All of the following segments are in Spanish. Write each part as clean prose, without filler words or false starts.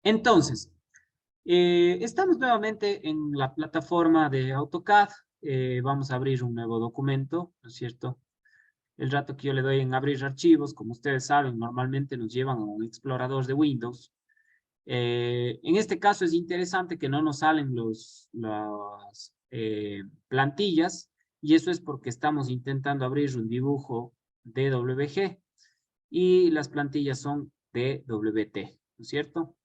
Entonces, estamos nuevamente en la plataforma de AutoCAD. Vamos a abrir un nuevo documento, ¿no es cierto? El rato que yo le doy en abrir archivos, como ustedes saben, normalmente nos llevan a un explorador de Windows. En este caso es interesante que no nos salen las plantillas, y eso es porque estamos intentando abrir un dibujo DWG y las plantillas son DWT, ¿no es cierto?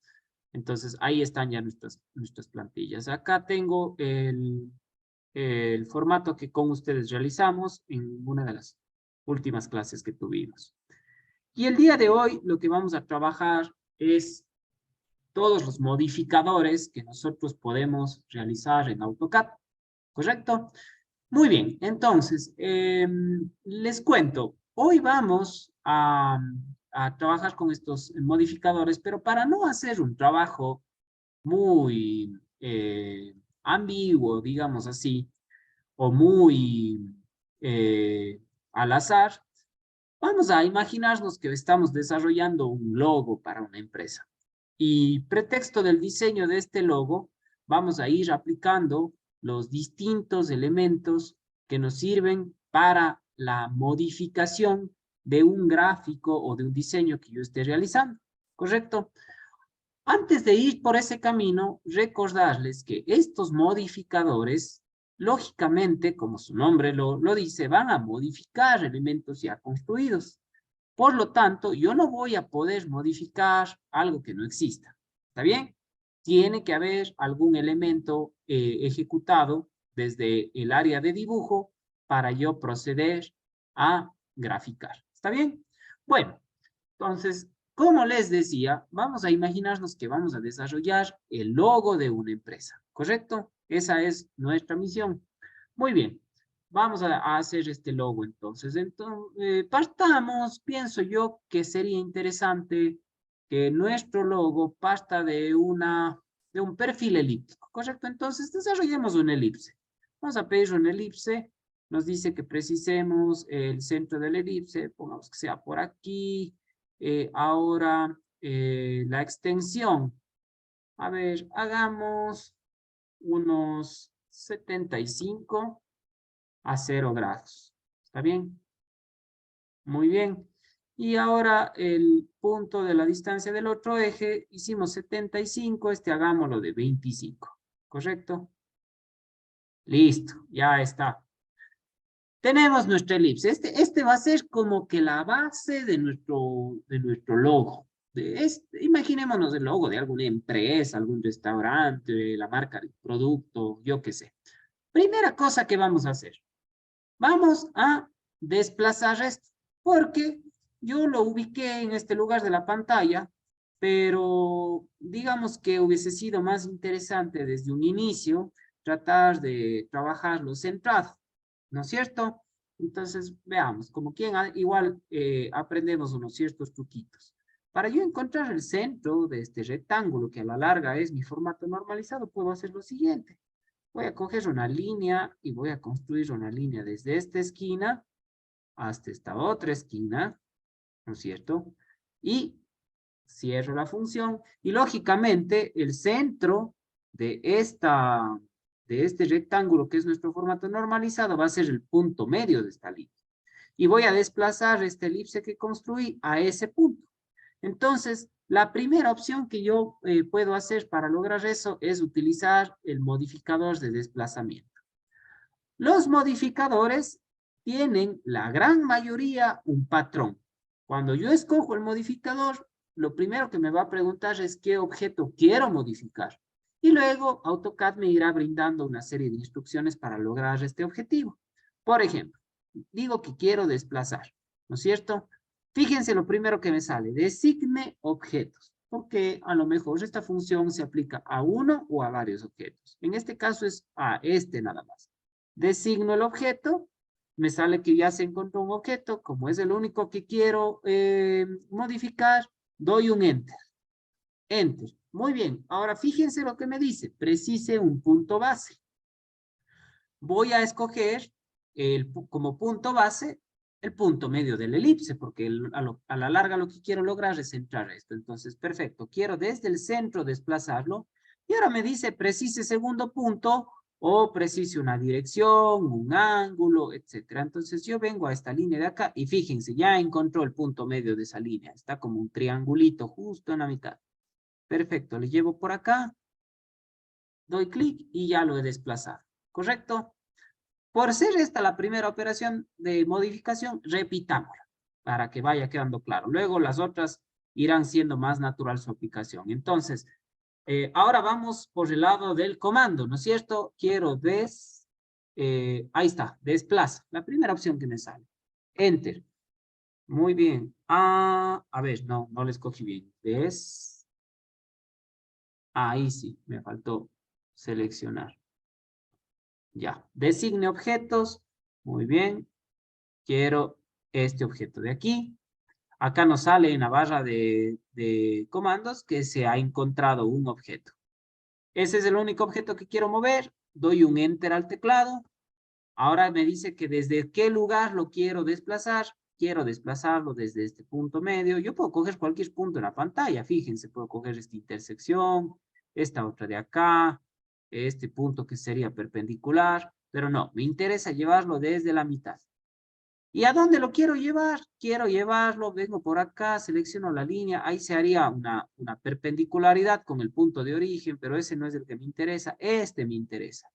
Entonces, ahí están ya nuestras plantillas. Acá tengo el formato que con ustedes realizamos en una de las últimas clases que tuvimos. Y el día de hoy lo que vamos a trabajar es todos los modificadores que nosotros podemos realizar en AutoCAD, ¿correcto? Muy bien, entonces, les cuento, hoy vamos a trabajar con estos modificadores, pero para no hacer un trabajo muy ambiguo, digamos así, o muy al azar, vamos a imaginarnos que estamos desarrollando un logo para una empresa. Y pretexto del diseño de este logo, vamos a ir aplicando los distintos elementos que nos sirven para la modificación de un gráfico o de un diseño que yo esté realizando, ¿correcto? Antes de ir por ese camino, recordarles que estos modificadores, lógicamente, como su nombre lo dice, van a modificar elementos ya construidos. Por lo tanto, yo no voy a poder modificar algo que no exista. ¿Está bien? Tiene que haber algún elemento ejecutado desde el área de dibujo para yo proceder a graficar. ¿Está bien? Bueno, entonces, como les decía, vamos a imaginarnos que vamos a desarrollar el logo de una empresa, ¿correcto? Esa es nuestra misión. Muy bien, vamos a hacer este logo entonces. Partamos, pienso yo que sería interesante que nuestro logo parta de un perfil elíptico, ¿correcto? Entonces, desarrollemos una elipse. Vamos a pedir una elipse. Nos dice que precisemos el centro de la elipse, pongamos que sea por aquí. Ahora, la extensión. A ver, hagamos unos 75 a 0 grados. ¿Está bien? Muy bien. Y ahora el punto de la distancia del otro eje, hicimos 75, hagámoslo de 25. ¿Correcto? Listo, ya está. Tenemos nuestra elipse. Este va a ser como que la base de nuestro logo. Imaginémonos el logo de alguna empresa, algún restaurante, la marca del producto, yo qué sé. Primera cosa que vamos a hacer. Vamos a desplazar esto, porque yo lo ubiqué en este lugar de la pantalla, pero digamos que hubiese sido más interesante desde un inicio tratar de trabajarlo centrado, ¿no es cierto? Entonces, veamos, como quien igual aprendemos unos ciertos truquitos. Para yo encontrar el centro de este rectángulo, que a la larga es mi formato normalizado, puedo hacer lo siguiente. Voy a coger una línea y voy a construir una línea desde esta esquina hasta esta otra esquina, ¿no es cierto? Y cierro la función y lógicamente el centro de, de este rectángulo que es nuestro formato normalizado va a ser el punto medio de esta línea. Y voy a desplazar esta elipse que construí a ese punto. Entonces, la primera opción que yo puedo hacer para lograr eso es utilizar el modificador de desplazamiento. Los modificadores tienen la gran mayoría un patrón. Cuando yo escojo el modificador, lo primero que me va a preguntar es qué objeto quiero modificar. Y luego AutoCAD me irá brindando una serie de instrucciones para lograr este objetivo. Por ejemplo, digo que quiero desplazar, ¿no es cierto? Fíjense lo primero que me sale, designe objetos, porque a lo mejor esta función se aplica a uno o a varios objetos. En este caso es a este nada más. Designo el objeto, me sale que ya se encontró un objeto, como es el único que quiero modificar, doy un enter. Enter. Muy bien, ahora fíjense lo que me dice, precise un punto base. Voy a escoger como punto base el punto medio de la elipse, porque a la larga lo que quiero lograr es centrar esto. Entonces, perfecto, quiero desde el centro desplazarlo, y ahora me dice precise segundo punto, o precise una dirección, un ángulo, etcétera. Entonces yo vengo a esta línea de acá, y fíjense, ya encontró el punto medio de esa línea. Está como un triangulito justo en la mitad. Perfecto, le llevo por acá, doy clic y ya lo he desplazado. ¿Correcto? Por ser esta la primera operación de modificación, repitámosla para que vaya quedando claro. Luego las otras irán siendo más natural su aplicación. Entonces, ahora vamos por el lado del comando, ¿no es cierto? Quiero ahí está, desplaza, la primera opción que me sale. Enter. Muy bien. A ver, no le escogí bien. Ahí sí, me faltó seleccionar. Ya, designe objetos. Muy bien. Quiero este objeto de aquí. Acá nos sale en la barra de comandos que se ha encontrado un objeto. Ese es el único objeto que quiero mover. Doy un enter al teclado. Ahora me dice que desde qué lugar lo quiero desplazar. Quiero desplazarlo desde este punto medio. Yo puedo coger cualquier punto en la pantalla. Fíjense, puedo coger esta intersección, esta otra de acá, este punto que sería perpendicular. Pero no, me interesa llevarlo desde la mitad. ¿Y a dónde lo quiero llevar? Quiero llevarlo, vengo por acá, selecciono la línea, ahí se haría una perpendicularidad con el punto de origen, pero ese no es el que me interesa, este me interesa.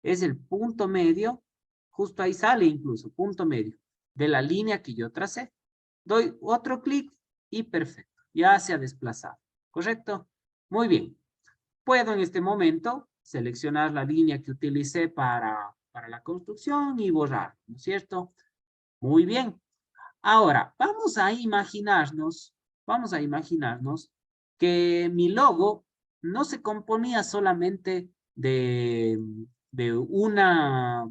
Es el punto medio, justo ahí sale incluso, punto medio, de la línea que yo tracé. Doy otro clic y perfecto, ya se ha desplazado, ¿correcto? Muy bien. Puedo en este momento seleccionar la línea que utilicé para la construcción y borrar, ¿no es cierto? Muy bien. Ahora, vamos a imaginarnos que mi logo no se componía solamente de una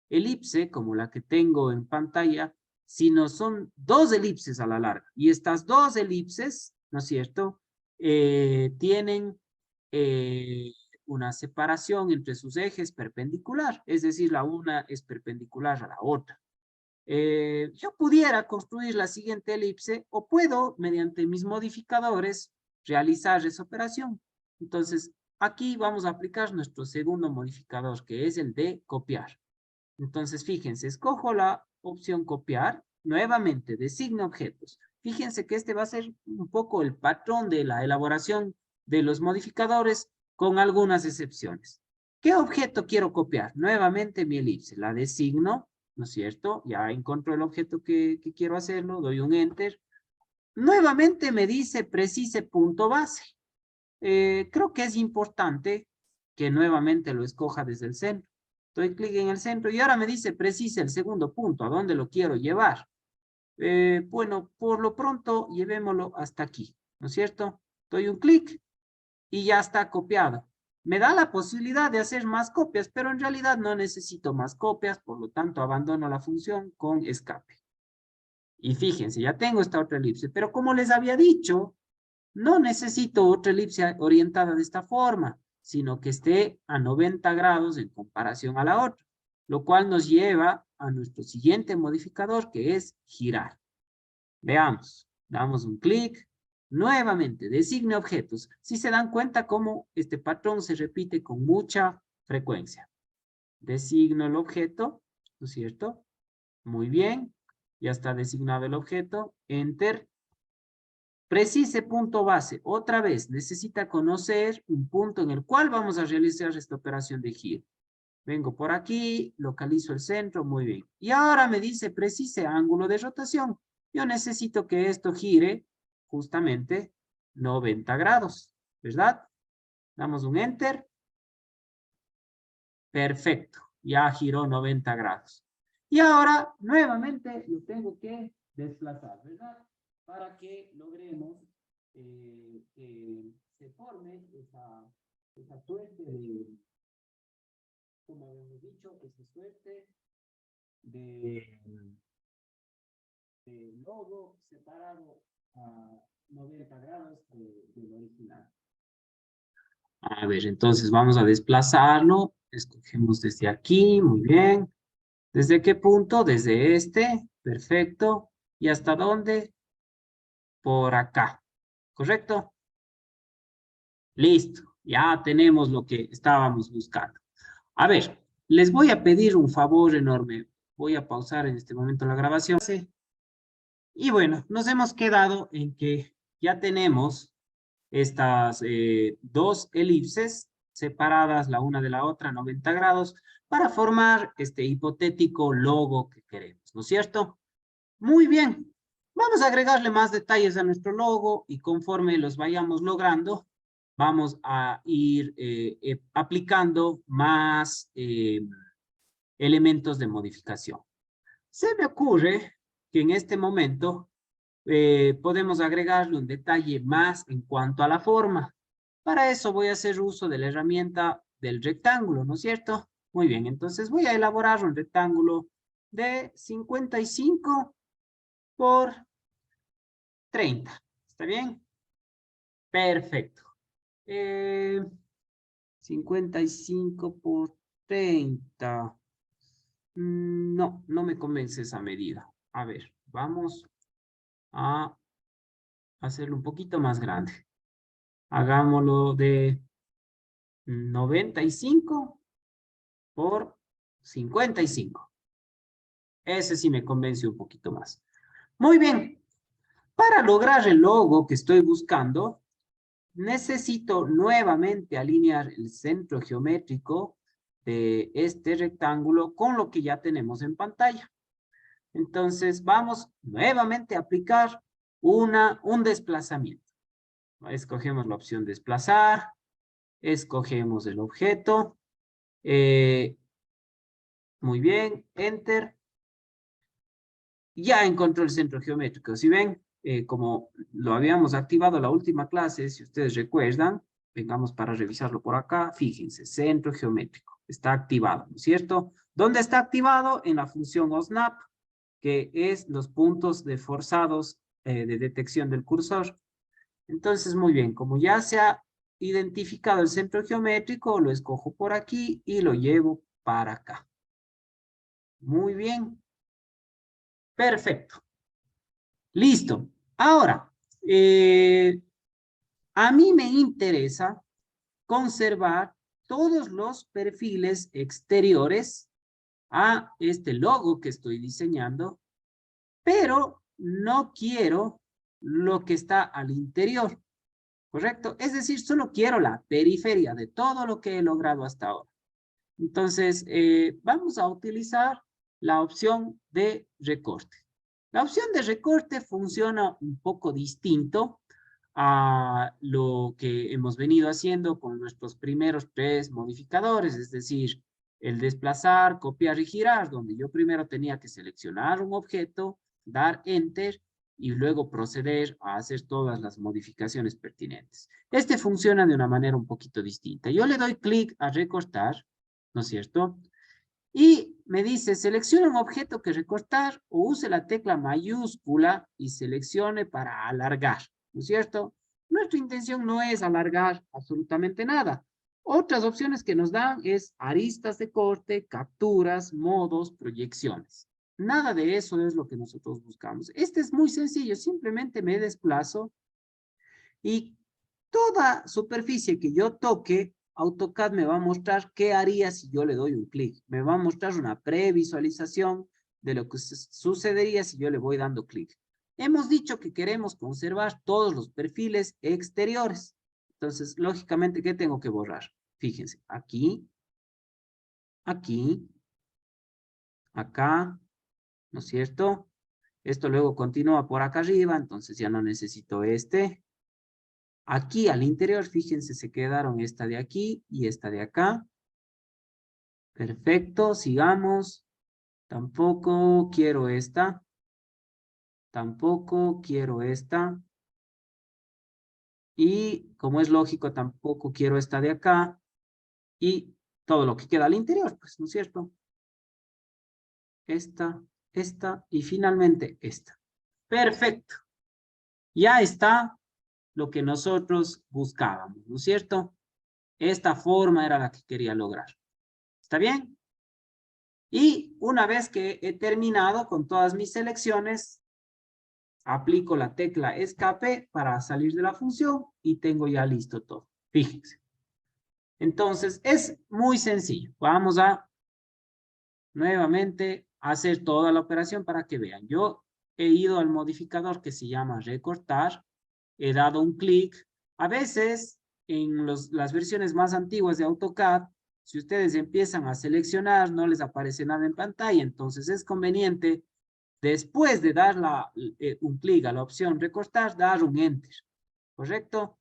elipse, como la que tengo en pantalla, sino son dos elipses a la larga. Y estas dos elipses, ¿no es cierto?, tienen una separación entre sus ejes perpendicular, es decir, la una es perpendicular a la otra. Yo pudiera construir la siguiente elipse o puedo, mediante mis modificadores, realizar esa operación. Entonces, aquí vamos a aplicar nuestro segundo modificador, que es el de copiar. Entonces, fíjense, escojo la opción copiar, nuevamente designo objetos. Fíjense que este va a ser un poco el patrón de la elaboración de los modificadores, con algunas excepciones. ¿Qué objeto quiero copiar? Nuevamente mi elipse, la designo, ¿no es cierto? Ya encontré el objeto que quiero hacerlo, doy un enter. Nuevamente me dice precise punto base. Creo que es importante que nuevamente lo escoja desde el centro. Doy clic en el centro y ahora me dice precise el segundo punto, ¿a dónde lo quiero llevar? Bueno, por lo pronto llevémoslo hasta aquí, ¿no es cierto? Doy un clic y ya está copiado. Me da la posibilidad de hacer más copias, pero en realidad no necesito más copias, por lo tanto abandono la función con escape. Y fíjense, ya tengo esta otra elipse, pero como les había dicho, no necesito otra elipse orientada de esta forma, sino que esté a 90 grados en comparación a la otra, lo cual nos lleva a nuestro siguiente modificador, que es girar. Veamos, damos un clic, nuevamente designe objetos. Si se dan cuenta cómo este patrón se repite con mucha frecuencia. Designo el objeto, ¿no es cierto? Muy bien, ya está designado el objeto, enter. Precise punto base, otra vez, necesita conocer un punto en el cual vamos a realizar esta operación de giro. Vengo por aquí, localizo el centro, muy bien. Y ahora me dice precise ángulo de rotación. Yo necesito que esto gire justamente 90 grados, ¿verdad? Damos un enter. Perfecto, ya giró 90 grados. Y ahora, nuevamente, lo tengo que desplazar, ¿verdad? Para que logremos que se forme esa suerte de, como hemos dicho, esa suerte de, de logo separado a 90 grados del original. A ver, entonces vamos a desplazarlo. Escogemos desde aquí, muy bien. ¿Desde qué punto? Desde este. Perfecto. ¿Y hasta dónde? Por acá. ¿Correcto? Listo. Ya tenemos lo que estábamos buscando. A ver, les voy a pedir un favor enorme. Voy a pausar en este momento la grabación. Y bueno, nos hemos quedado en que ya tenemos estas dos elipses separadas la una de la otra, 90 grados, para formar este hipotético logo que queremos, ¿no es cierto? Muy bien. Vamos a agregarle más detalles a nuestro logo y conforme los vayamos logrando, vamos a ir aplicando más elementos de modificación. Se me ocurre que en este momento podemos agregarle un detalle más en cuanto a la forma. Para eso voy a hacer uso de la herramienta del rectángulo, ¿no es cierto? Muy bien, entonces voy a elaborar un rectángulo de 55 por 30. ¿Está bien? Perfecto. 55 por 30. No, no me convence esa medida. A ver, vamos a hacerlo un poquito más grande. Hagámoslo de 95 por 55. Ese sí me convence un poquito más. Muy bien. Para lograr el logo que estoy buscando, necesito nuevamente alinear el centro geométrico de este rectángulo con lo que ya tenemos en pantalla. Entonces vamos nuevamente a aplicar un desplazamiento. Escogemos la opción desplazar, escogemos el objeto, muy bien, enter. Ya encontró el centro geométrico. Si ven, como lo habíamos activado la última clase, si ustedes recuerdan, vengamos para revisarlo por acá, fíjense, centro geométrico, está activado, ¿no es cierto? ¿Dónde está activado? En la función OSNAP, que es los puntos de forzados de detección del cursor. Entonces, muy bien, como ya se ha identificado el centro geométrico, lo escojo por aquí y lo llevo para acá. Muy bien. Perfecto. Listo. Ahora, a mí me interesa conservar todos los perfiles exteriores a este logo que estoy diseñando, pero no quiero lo que está al interior, ¿correcto? Es decir, solo quiero la periferia de todo lo que he logrado hasta ahora. Entonces, vamos a utilizar la opción de recorte. La opción de recorte funciona un poco distinto a lo que hemos venido haciendo con nuestros primeros tres modificadores, es decir, el desplazar, copiar y girar, donde yo primero tenía que seleccionar un objeto, dar Enter y luego proceder a hacer todas las modificaciones pertinentes. Este funciona de una manera un poquito distinta. Yo le doy clic a recortar, ¿no es cierto? Y me dice, seleccione un objeto que recortar o use la tecla mayúscula y seleccione para alargar, ¿no es cierto? Nuestra intención no es alargar absolutamente nada. Otras opciones que nos dan es aristas de corte, capturas, modos, proyecciones. Nada de eso es lo que nosotros buscamos. Este es muy sencillo, simplemente me desplazo y toda superficie que yo toque, AutoCAD me va a mostrar qué haría si yo le doy un clic. Me va a mostrar una previsualización de lo que sucedería si yo le voy dando clic. Hemos dicho que queremos conservar todos los perfiles exteriores. Entonces, lógicamente, ¿qué tengo que borrar? Fíjense, aquí, aquí, acá, ¿no es cierto? Esto luego continúa por acá arriba, entonces ya no necesito este. Aquí al interior, fíjense, se quedaron esta de aquí y esta de acá. Perfecto, sigamos. Tampoco quiero esta. Tampoco quiero esta. Y como es lógico, tampoco quiero esta de acá. Y todo lo que queda al interior, pues, ¿no es cierto? Esta y finalmente esta. Perfecto. Ya está lo que nosotros buscábamos, ¿no es cierto? Esta forma era la que quería lograr. ¿Está bien? Y una vez que he terminado con todas mis selecciones, aplico la tecla escape para salir de la función y tengo ya listo todo. Fíjense. Entonces, es muy sencillo. Vamos a nuevamente hacer toda la operación para que vean. Yo he ido al modificador que se llama recortar, he dado un clic. A veces, en las versiones más antiguas de AutoCAD, si ustedes empiezan a seleccionar, no les aparece nada en pantalla, entonces es conveniente, después de dar un clic a la opción recortar, dar un Enter, ¿correcto?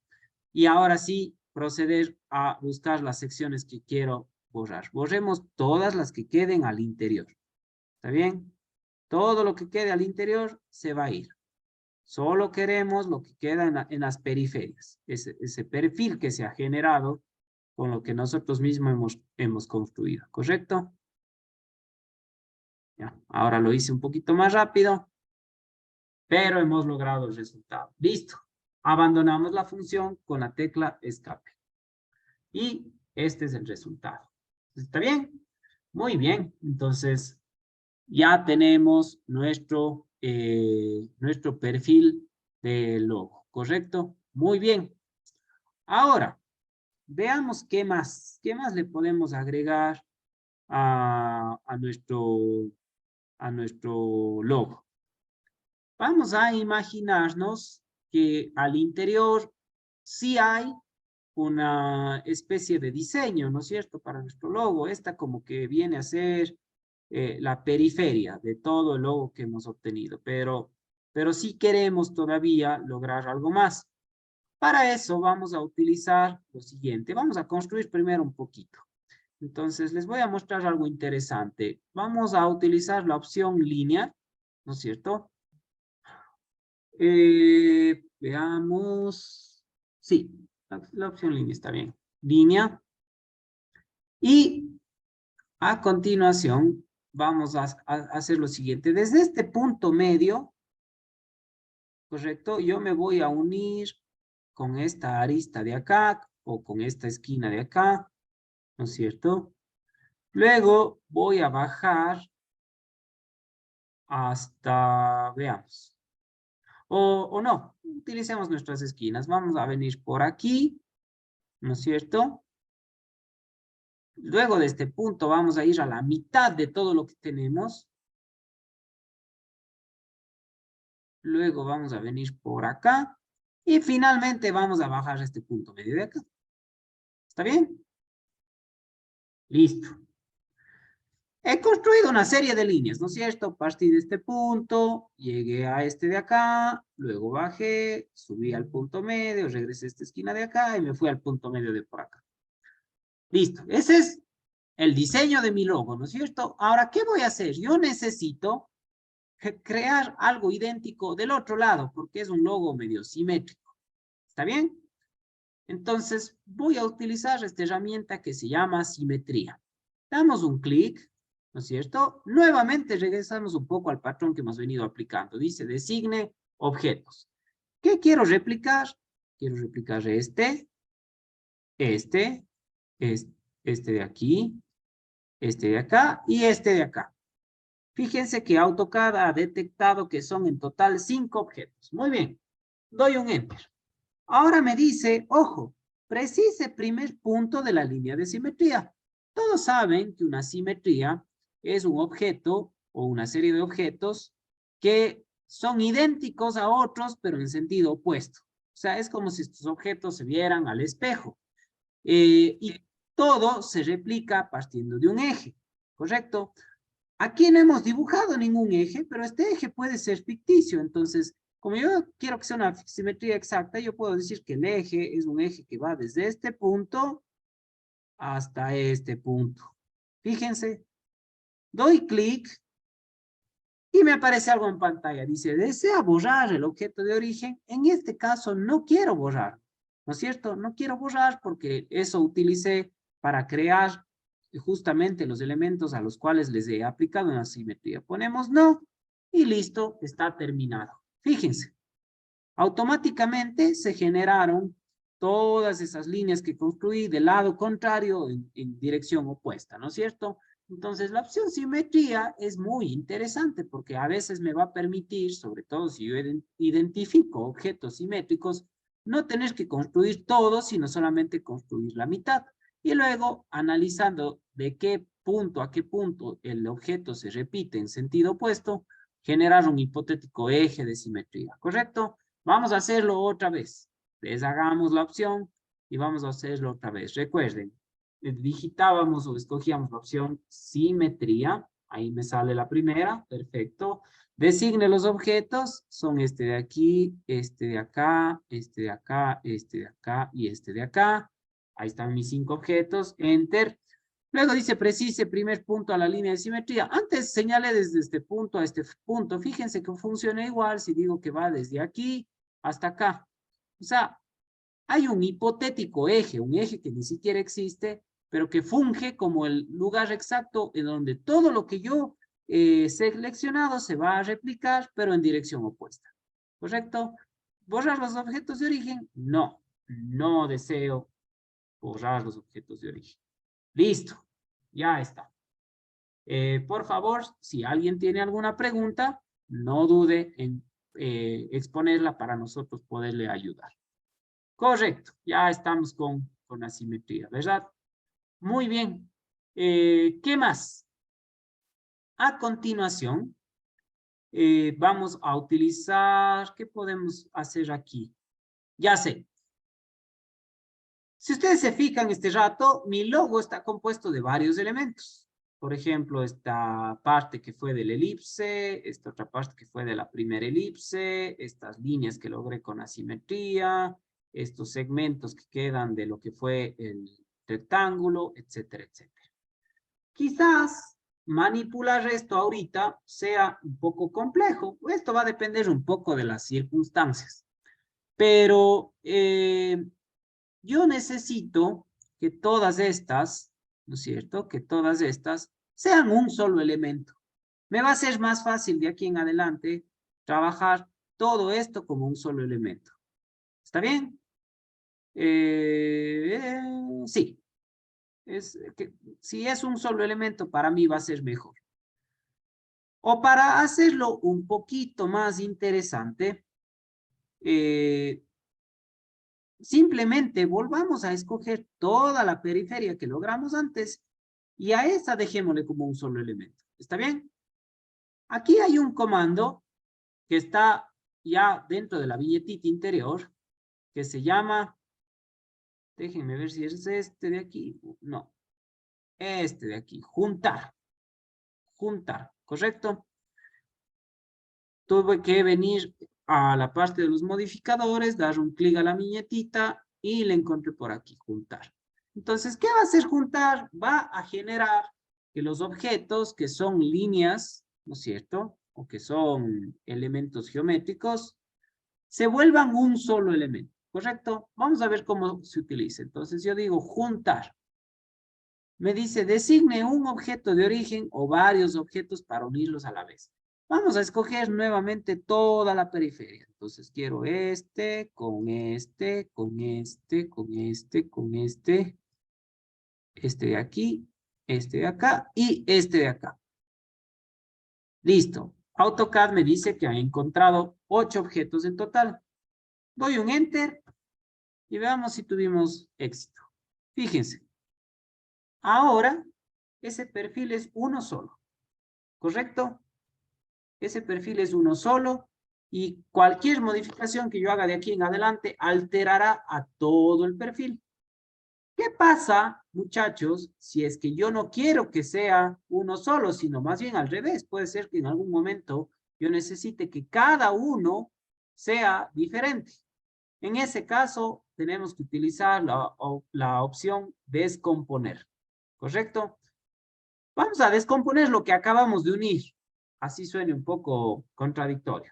Y ahora sí, proceder a buscar las secciones que quiero borrar. Borremos todas las que queden al interior. ¿Está bien? Todo lo que quede al interior se va a ir. Solo queremos lo que queda en las periferias. Ese perfil que se ha generado con lo que nosotros mismos hemos construido. ¿Correcto? Ya, ahora lo hice un poquito más rápido, pero hemos logrado el resultado. Listo. Abandonamos la función con la tecla escape. Y este es el resultado. ¿Está bien? Muy bien. Entonces, ya tenemos nuestro perfil de logo, ¿correcto? Muy bien. Ahora, veamos qué más le podemos agregar a nuestro logo. Vamos a imaginarnos que al interior sí hay una especie de diseño, ¿no es cierto?, para nuestro logo. Esta como que viene a ser la periferia de todo el logo que hemos obtenido, pero sí queremos todavía lograr algo más. Para eso vamos a utilizar lo siguiente. Vamos a construir primero un poquito. Entonces, les voy a mostrar algo interesante. Vamos a utilizar la opción línea, ¿no es cierto? Veamos. Sí, la opción línea está bien. Línea. Y a continuación vamos a hacer lo siguiente. Desde este punto medio, ¿correcto? Yo me voy a unir con esta arista de acá o con esta esquina de acá, ¿no es cierto? Luego voy a bajar hasta, veamos. O no, utilicemos nuestras esquinas. Vamos a venir por aquí, ¿no es cierto? Luego de este punto vamos a ir a la mitad de todo lo que tenemos. Luego vamos a venir por acá. Y finalmente vamos a bajar este punto medio de acá. ¿Está bien? Listo. He construido una serie de líneas, ¿no es cierto? Partí de este punto, llegué a este de acá, luego bajé, subí al punto medio, regresé a esta esquina de acá y me fui al punto medio de por acá. Listo. Ese es el diseño de mi logo, ¿no es cierto? Ahora, ¿qué voy a hacer? Yo necesito crear algo idéntico del otro lado, porque es un logo medio simétrico. ¿Está bien? Entonces, voy a utilizar esta herramienta que se llama simetría. Damos un clic, ¿no es cierto? Nuevamente regresamos un poco al patrón que hemos venido aplicando. Dice, designe objetos. ¿Qué quiero replicar? Quiero replicar este de aquí, este de acá y este de acá. Fíjense que AutoCAD ha detectado que son en total 5 objetos. Muy bien, doy un Enter. Ahora me dice, ojo, precise primer punto de la línea de simetría. Todos saben que una simetría es un objeto o una serie de objetos que son idénticos a otros, pero en sentido opuesto. O sea, es como si estos objetos se vieran al espejo. Y todo se replica partiendo de un eje, ¿correcto? Aquí no hemos dibujado ningún eje, pero este eje puede ser ficticio. Entonces, como yo quiero que sea una simetría exacta, yo puedo decir que el eje es un eje que va desde este punto hasta este punto. Fíjense, doy clic y me aparece algo en pantalla. Dice, ¿desea borrar el objeto de origen? En este caso no quiero borrar, ¿no es cierto? No quiero borrar porque eso utilicé para crear justamente los elementos a los cuales les he aplicado una simetría. Ponemos no y listo, está terminado. Fíjense, automáticamente se generaron todas esas líneas que construí del lado contrario en dirección opuesta, ¿no es cierto? Entonces, la opción simetría es muy interesante porque a veces me va a permitir, sobre todo si yo identifico objetos simétricos, no tener que construir todo, sino solamente construir la mitad. Y luego, analizando de qué punto a qué punto el objeto se repite en sentido opuesto, generar un hipotético eje de simetría, ¿correcto? Vamos a hacerlo otra vez. Deshagamos la opción y vamos a hacerlo otra vez. Recuerden, digitábamos o escogíamos la opción simetría. Ahí me sale la primera, perfecto. Designe los objetos, son este de aquí, este de acá, este de acá, este de acá y este de acá. Ahí están mis 5 objetos, enter. Luego dice precise primer punto a la línea de simetría. Antes señale desde este punto a este punto. Fíjense que funciona igual si digo que va desde aquí hasta acá. O sea, hay un hipotético eje, un eje que ni siquiera existe, pero que funge como el lugar exacto en donde todo lo que yo he seleccionado se va a replicar, pero en dirección opuesta. ¿Correcto? ¿Borrar los objetos de origen? No, no deseo borrar los objetos de origen. Listo, ya está. Por favor, si alguien tiene alguna pregunta, no dude en exponerla para nosotros poderle ayudar. Correcto, ya estamos con asimetría, ¿verdad? Muy bien. ¿Qué más? A continuación, vamos a utilizar, ¿qué podemos hacer aquí? Ya sé. Si ustedes se fijan este rato, mi logo está compuesto de varios elementos. Por ejemplo, esta parte que fue del elipse, esta otra parte que fue de la primera elipse, estas líneas que logré con asimetría, estos segmentos que quedan de lo que fue el rectángulo, etcétera, etcétera. Quizás manipular esto ahorita sea un poco complejo. Esto va a depender un poco de las circunstancias. Pero yo necesito que todas estas, ¿no es cierto? Que todas estas sean un solo elemento. Me va a ser más fácil de aquí en adelante trabajar todo esto como un solo elemento. ¿Está bien? Sí. Si es un solo elemento, para mí va a ser mejor. O para hacerlo un poquito más interesante, simplemente volvamos a escoger toda la periferia que logramos antes y a esa dejémosle como un solo elemento. ¿Está bien? Aquí hay un comando que está ya dentro de la billetita interior que se llama, déjenme ver si es este de aquí, no, este de aquí, juntar, ¿correcto? Tuve que venir a la parte de los modificadores, dar un clic a la viñetita y le encontré por aquí, juntar. Entonces, ¿qué va a hacer juntar? Va a generar que los objetos que son líneas, ¿no es cierto? O que son elementos geométricos, se vuelvan un solo elemento, ¿correcto? Vamos a ver cómo se utiliza. Entonces, yo digo juntar. Me dice, designe un objeto de origen o varios objetos para unirlos a la vez. Vamos a escoger nuevamente toda la periferia. Entonces quiero este, con este, con este, con este, con este, este de aquí, este de acá y este de acá. Listo. AutoCAD me dice que ha encontrado 8 objetos en total. Doy un Enter y veamos si tuvimos éxito. Fíjense. Ahora, ese perfil es uno solo. ¿Correcto? Ese perfil es uno solo y cualquier modificación que yo haga de aquí en adelante alterará a todo el perfil. ¿Qué pasa, muchachos, si es que yo no quiero que sea uno solo, sino más bien al revés? Puede ser que en algún momento yo necesite que cada uno sea diferente. En ese caso, tenemos que utilizar la opción descomponer, ¿correcto? Vamos a descomponer lo que acabamos de unir. Así suene un poco contradictorio.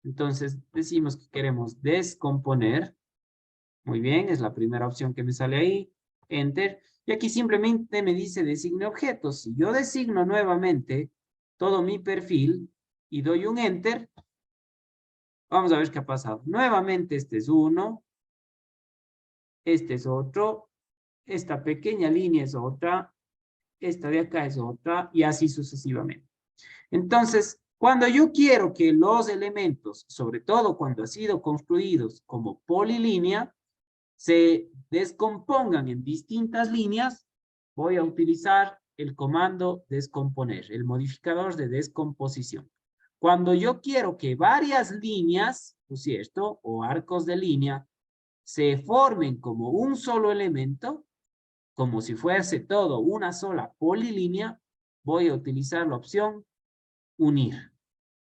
Entonces, decimos que queremos descomponer. Muy bien, es la primera opción que me sale ahí. Enter. Y aquí simplemente me dice designe objetos. Si yo designo nuevamente todo mi perfil y doy un Enter, vamos a ver qué ha pasado. Nuevamente este es uno, este es otro, esta pequeña línea es otra, esta de acá es otra, y así sucesivamente. Entonces, cuando yo quiero que los elementos, sobre todo cuando han sido construidos como polilínea, se descompongan en distintas líneas, voy a utilizar el comando descomponer, el modificador de descomposición. Cuando yo quiero que varias líneas, ¿no es cierto?, o arcos de línea, se formen como un solo elemento, como si fuese todo una sola polilínea, voy a utilizar la opción unir.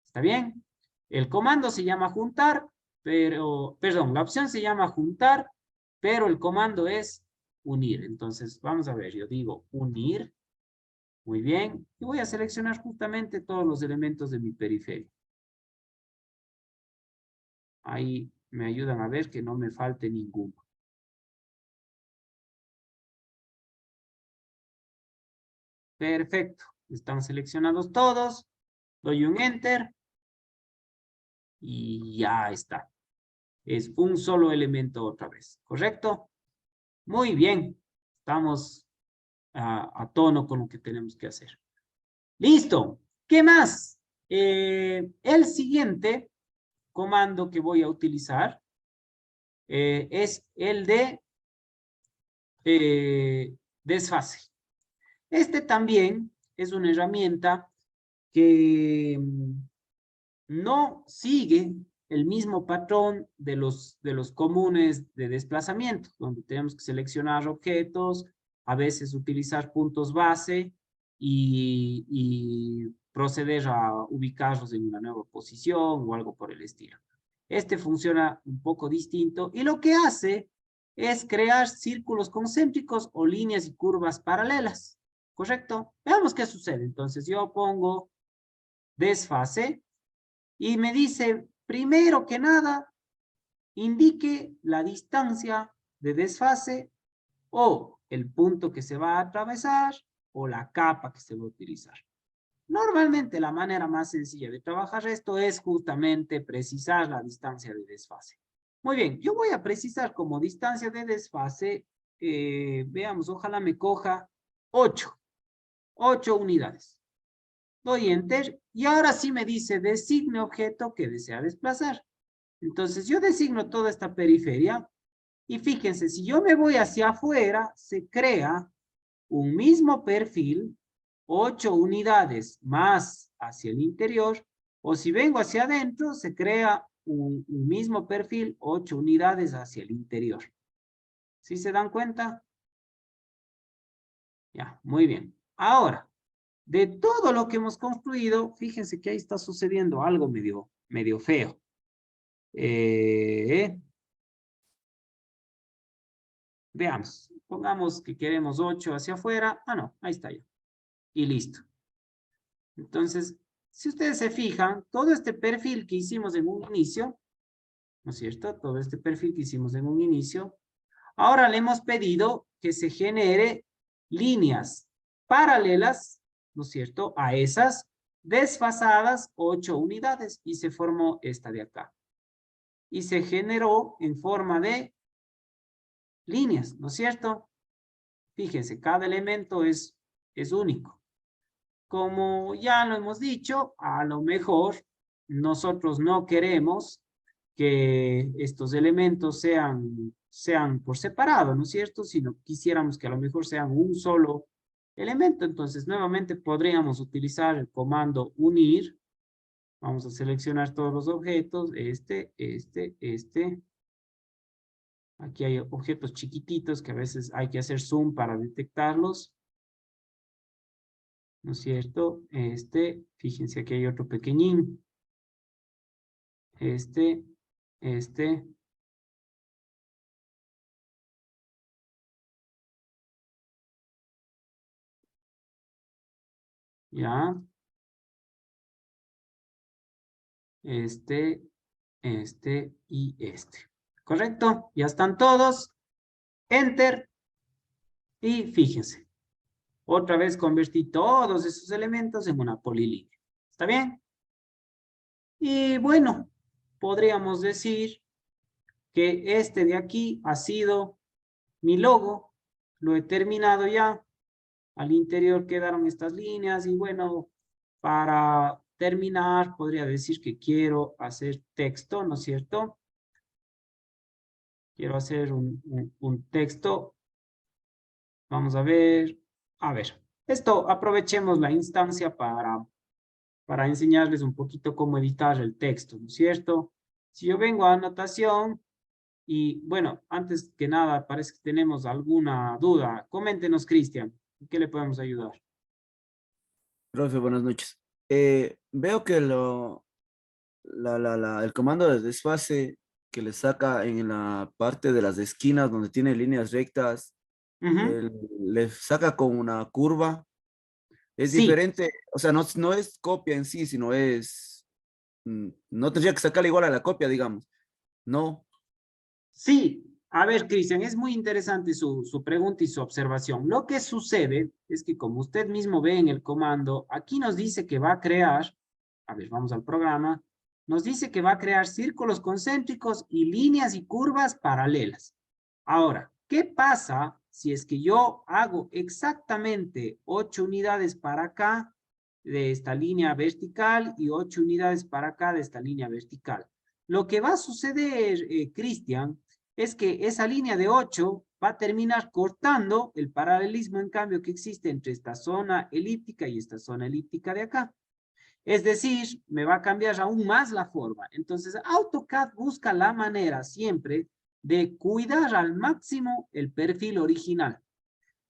¿Está bien? El comando se llama juntar, perdón, la opción se llama juntar, pero el comando es unir. Entonces, vamos a ver, yo digo unir. Muy bien. Y voy a seleccionar justamente todos los elementos de mi periferia. Ahí me ayudan a ver que no me falte ninguno. Perfecto. Están seleccionados todos. Doy un enter. Y ya está. Es un solo elemento otra vez. ¿Correcto? Muy bien. Estamos a tono con lo que tenemos que hacer. Listo. ¿Qué más? El siguiente comando que voy a utilizar es el de desfase. Este también es una herramienta que no sigue el mismo patrón de los comunes de desplazamiento, donde tenemos que seleccionar objetos, a veces utilizar puntos base y proceder a ubicarlos en una nueva posición o algo por el estilo. Este funciona un poco distinto y lo que hace es crear círculos concéntricos o líneas y curvas paralelas. ¿Correcto? Veamos qué sucede. Entonces yo pongo desfase y me dice, primero que nada, indique la distancia de desfase o el punto que se va a atravesar o la capa que se va a utilizar. Normalmente la manera más sencilla de trabajar esto es justamente precisar la distancia de desfase. Muy bien, yo voy a precisar como distancia de desfase, veamos, ojalá me coja 8 unidades. Doy enter y ahora sí me dice designe objeto que desea desplazar. Entonces yo designo toda esta periferia y fíjense, si yo me voy hacia afuera, se crea un mismo perfil, 8 unidades más hacia el interior, o si vengo hacia adentro, se crea un mismo perfil, 8 unidades hacia el interior. ¿Sí se dan cuenta? Ya, muy bien. Ahora, de todo lo que hemos construido, fíjense que ahí está sucediendo algo medio feo. Veamos, pongamos que queremos 8 hacia afuera. Ah, no, ahí está ya. Y listo. Entonces, si ustedes se fijan, todo este perfil que hicimos en un inicio, ¿no es cierto? Todo este perfil que hicimos en un inicio, ahora le hemos pedido que se genere líneas paralelas, ¿no es cierto?, a esas desfasadas 8 unidades y se formó esta de acá. Y se generó en forma de líneas, ¿no es cierto? Fíjense, cada elemento es único. Como ya lo hemos dicho, a lo mejor nosotros no queremos que estos elementos sean por separado, ¿no es cierto? Sino quisiéramos que a lo mejor sean un solo elemento. Entonces, nuevamente podríamos utilizar el comando unir. Vamos a seleccionar todos los objetos, este. Aquí hay objetos chiquititos que a veces hay que hacer zoom para detectarlos. ¿No es cierto? Fíjense que hay otro pequeñín. Este. Ya. Este y este. ¿Correcto? Ya están todos. Enter. Y fíjense. Otra vez convertí todos esos elementos en una polilínea. ¿Está bien? Y bueno, podríamos decir que este de aquí ha sido mi logo. Lo he terminado ya. Al interior quedaron estas líneas y bueno, para terminar, podría decir que quiero hacer texto, ¿no es cierto? Quiero hacer un texto. Vamos a ver. A ver, esto aprovechemos la instancia para enseñarles un poquito cómo editar el texto, ¿no es cierto? Si yo vengo a anotación y bueno, antes que nada, parece que tenemos alguna duda. Coméntenos, Cristian, ¿en qué le podemos ayudar? Profe, buenas noches. Veo que el comando de desfase que le saca en la parte de las esquinas donde tiene líneas rectas, Ujú. le saca con una curva. Es Sí, diferente, o sea, no es copia en sí, sino no tendría que sacarle igual a la copia, digamos. No. sí. A ver, Cristian, es muy interesante su pregunta y su observación. Lo que sucede es que como usted mismo ve en el comando, aquí nos dice que va a crear, a ver, vamos al programa, nos dice que va a crear círculos concéntricos y líneas y curvas paralelas. Ahora, ¿qué pasa si es que yo hago exactamente 8 unidades para acá de esta línea vertical y 8 unidades para acá de esta línea vertical? Lo que va a suceder, Cristian, es que esa línea de 8 va a terminar cortando el paralelismo, en cambio, que existe entre esta zona elíptica y esta zona elíptica de acá. Es decir, me va a cambiar aún más la forma. Entonces, AutoCAD busca la manera siempre de cuidar al máximo el perfil original.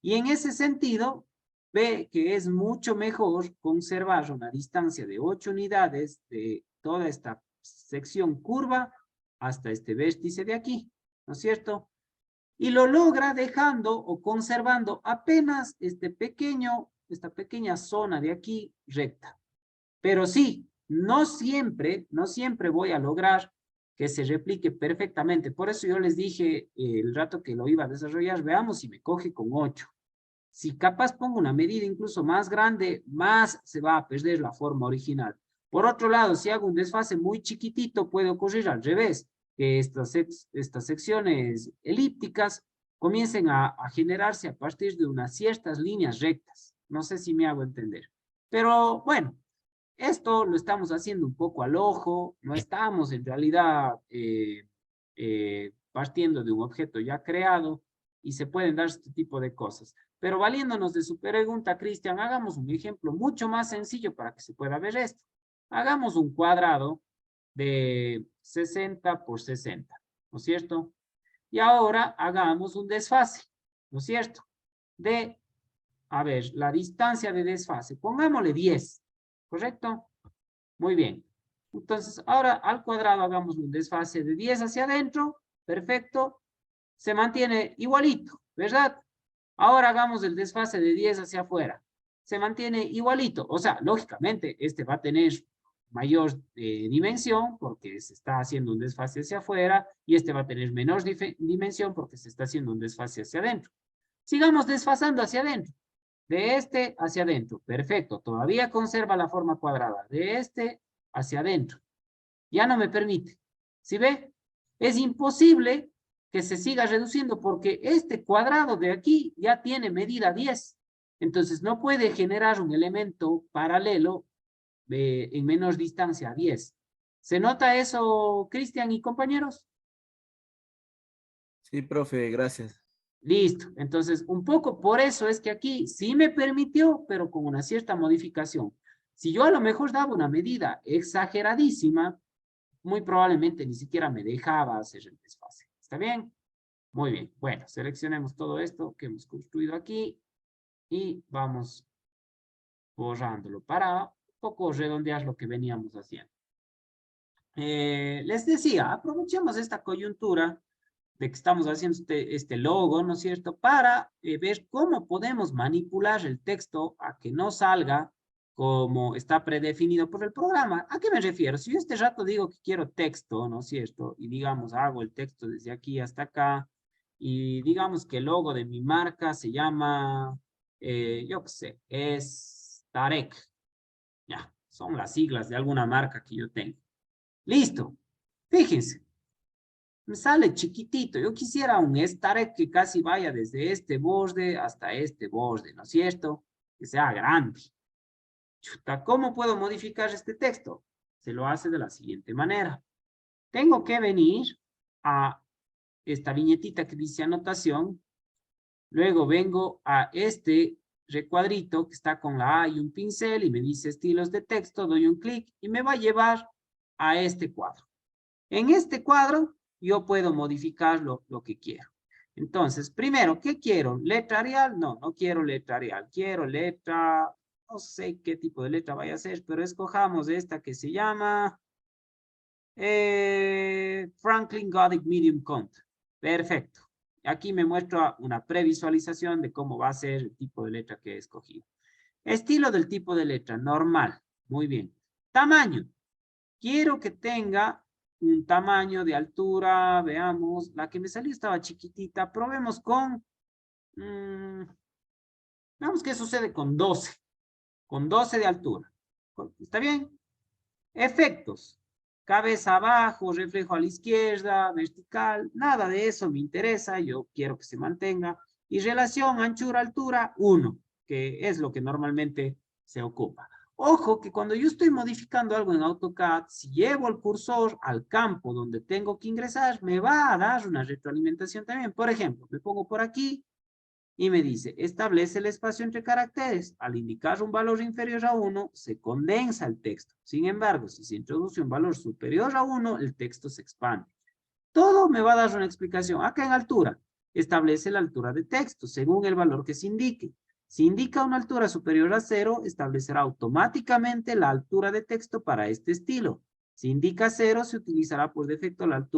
Y en ese sentido, ve que es mucho mejor conservar una distancia de 8 unidades de toda esta sección curva hasta este vértice de aquí, ¿no es cierto? Y lo logra dejando o conservando apenas esta pequeña zona de aquí recta. Pero sí, no siempre voy a lograr que se replique perfectamente. Por eso yo les dije el rato que lo iba a desarrollar, veamos si me coge con 8. Si capaz pongo una medida incluso más grande, más se va a perder la forma original. Por otro lado, si hago un desfase muy chiquitito, puede ocurrir al revés, que estas secciones elípticas comiencen a generarse a partir de unas ciertas líneas rectas. No sé si me hago entender. Pero bueno, esto lo estamos haciendo un poco al ojo, no estamos en realidad partiendo de un objeto ya creado y se pueden dar este tipo de cosas. Pero valiéndonos de su pregunta, Cristian, hagamos un ejemplo mucho más sencillo para que se pueda ver esto. Hagamos un cuadrado de 60 por 60, ¿no es cierto? Y ahora hagamos un desfase, ¿no es cierto? De, a ver, la distancia de desfase, pongámosle 10, ¿correcto? Muy bien. Entonces, ahora al cuadrado hagamos un desfase de 10 hacia adentro. Perfecto. Se mantiene igualito, ¿verdad? Ahora hagamos el desfase de 10 hacia afuera. Se mantiene igualito. O sea, lógicamente, este va a tener mayor dimensión porque se está haciendo un desfase hacia afuera y este va a tener menor dimensión porque se está haciendo un desfase hacia adentro. Sigamos desfasando hacia adentro. De este hacia adentro. Perfecto. Todavía conserva la forma cuadrada. De este hacia adentro. Ya no me permite. ¿Sí ve? Es imposible que se siga reduciendo porque este cuadrado de aquí ya tiene medida 10. Entonces no puede generar un elemento paralelo en menor distancia a 10. ¿Se nota eso, Cristian y compañeros? Sí, profe, gracias. Listo. Entonces, un poco por eso es que aquí sí me permitió, pero con una cierta modificación. Si yo a lo mejor daba una medida exageradísima, muy probablemente ni siquiera me dejaba hacer el desfase. ¿Está bien? Muy bien. Bueno, seleccionemos todo esto que hemos construido aquí y vamos borrándolo para un poco redondear lo que veníamos haciendo. Les decía, aprovechemos esta coyuntura de que estamos haciendo este logo, ¿no es cierto?, para ver cómo podemos manipular el texto a que no salga como está predefinido por el programa. ¿A qué me refiero? Si yo este rato digo que quiero texto, ¿no es cierto?, y digamos, hago el texto desde aquí hasta acá, y digamos que el logo de mi marca se llama, yo qué sé, es Tarek. Ya, son las siglas de alguna marca que yo tengo. Listo. Fíjense. me sale chiquitito. Yo quisiera un starec que casi vaya desde este borde hasta este borde, ¿no es cierto? Que sea grande. Chuta, ¿cómo puedo modificar este texto? Se lo hace de la siguiente manera. Tengo que venir a esta viñetita que dice anotación. Luego vengo a este recuadrito que está con la A y un pincel y me dice estilos de texto, doy un clic y me va a llevar a este cuadro. En este cuadro yo puedo modificar lo que quiero. Entonces, primero, ¿qué quiero? ¿Letra Arial? No, no quiero letra Arial. Quiero letra, no sé qué tipo de letra vaya a ser, pero escojamos esta que se llama Franklin Gothic Medium Font. Perfecto. Aquí me muestra una previsualización de cómo va a ser el tipo de letra que he escogido. Estilo del tipo de letra, normal. Muy bien. Tamaño. Quiero que tenga un tamaño de altura, veamos, la que me salió estaba chiquitita, probemos con, veamos qué sucede con 12 de altura. ¿Está bien? Efectos. Cabeza abajo, reflejo a la izquierda, vertical, nada de eso me interesa, yo quiero que se mantenga. Y relación anchura-altura, 1, que es lo que normalmente se ocupa. Ojo que cuando yo estoy modificando algo en AutoCAD, si llevo el cursor al campo donde tengo que ingresar, me va a dar una retroalimentación también. Por ejemplo, me pongo por aquí y me dice, establece el espacio entre caracteres. Al indicar un valor inferior a 1, se condensa el texto. Sin embargo, si se introduce un valor superior a 1, el texto se expande. Todo me va a dar una explicación. Acá en altura, establece la altura de texto según el valor que se indique. Si indica una altura superior a 0, establecerá automáticamente la altura de texto para este estilo. Si indica 0, se utilizará por defecto la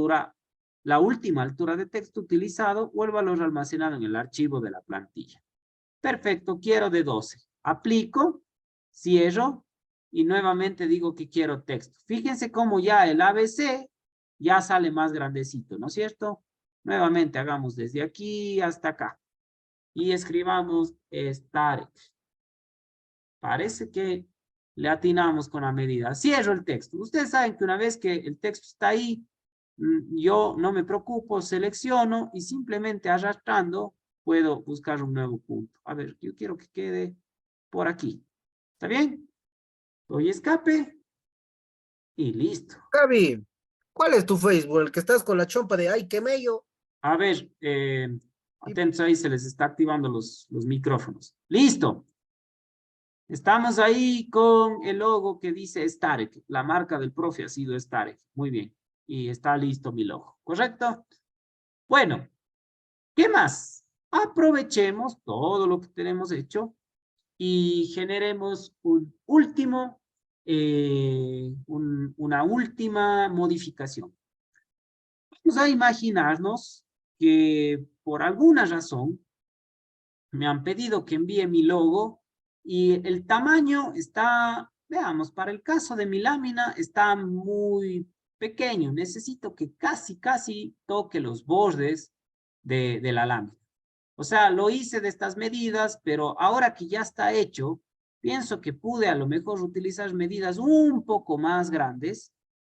última altura de texto utilizado o el valor almacenado en el archivo de la plantilla. Perfecto, quiero de 12. Aplico, cierro y nuevamente digo que quiero texto. Fíjense cómo ya el ABC ya sale más grandecito, ¿no es cierto? Nuevamente hagamos desde aquí hasta acá y escribamos starec. Parece que le atinamos con la medida. Cierro el texto. Ustedes saben que una vez que el texto está ahí, yo no me preocupo, selecciono y simplemente arrastrando puedo buscar un nuevo punto. A ver, yo quiero que quede por aquí. ¿Está bien? Doy escape y listo. Gaby, ¿cuál es tu Facebook? El que estás con la chompa de ay, qué mello. A ver, atentos ahí, se les está activando los micrófonos. Listo. Estamos ahí con el logo que dice Starec. La marca del profe ha sido Starec. Muy bien. Y está listo mi logo. ¿Correcto? Bueno, ¿qué más? Aprovechemos todo lo que tenemos hecho y generemos una última modificación. Vamos a imaginarnos que por alguna razón me han pedido que envíe mi logo y el tamaño está, veamos, para el caso de mi lámina está muy pequeño. Necesito que casi toque los bordes de la lámina. O sea, lo hice de estas medidas, pero ahora que ya está hecho, pienso que pude a lo mejor utilizar medidas un poco más grandes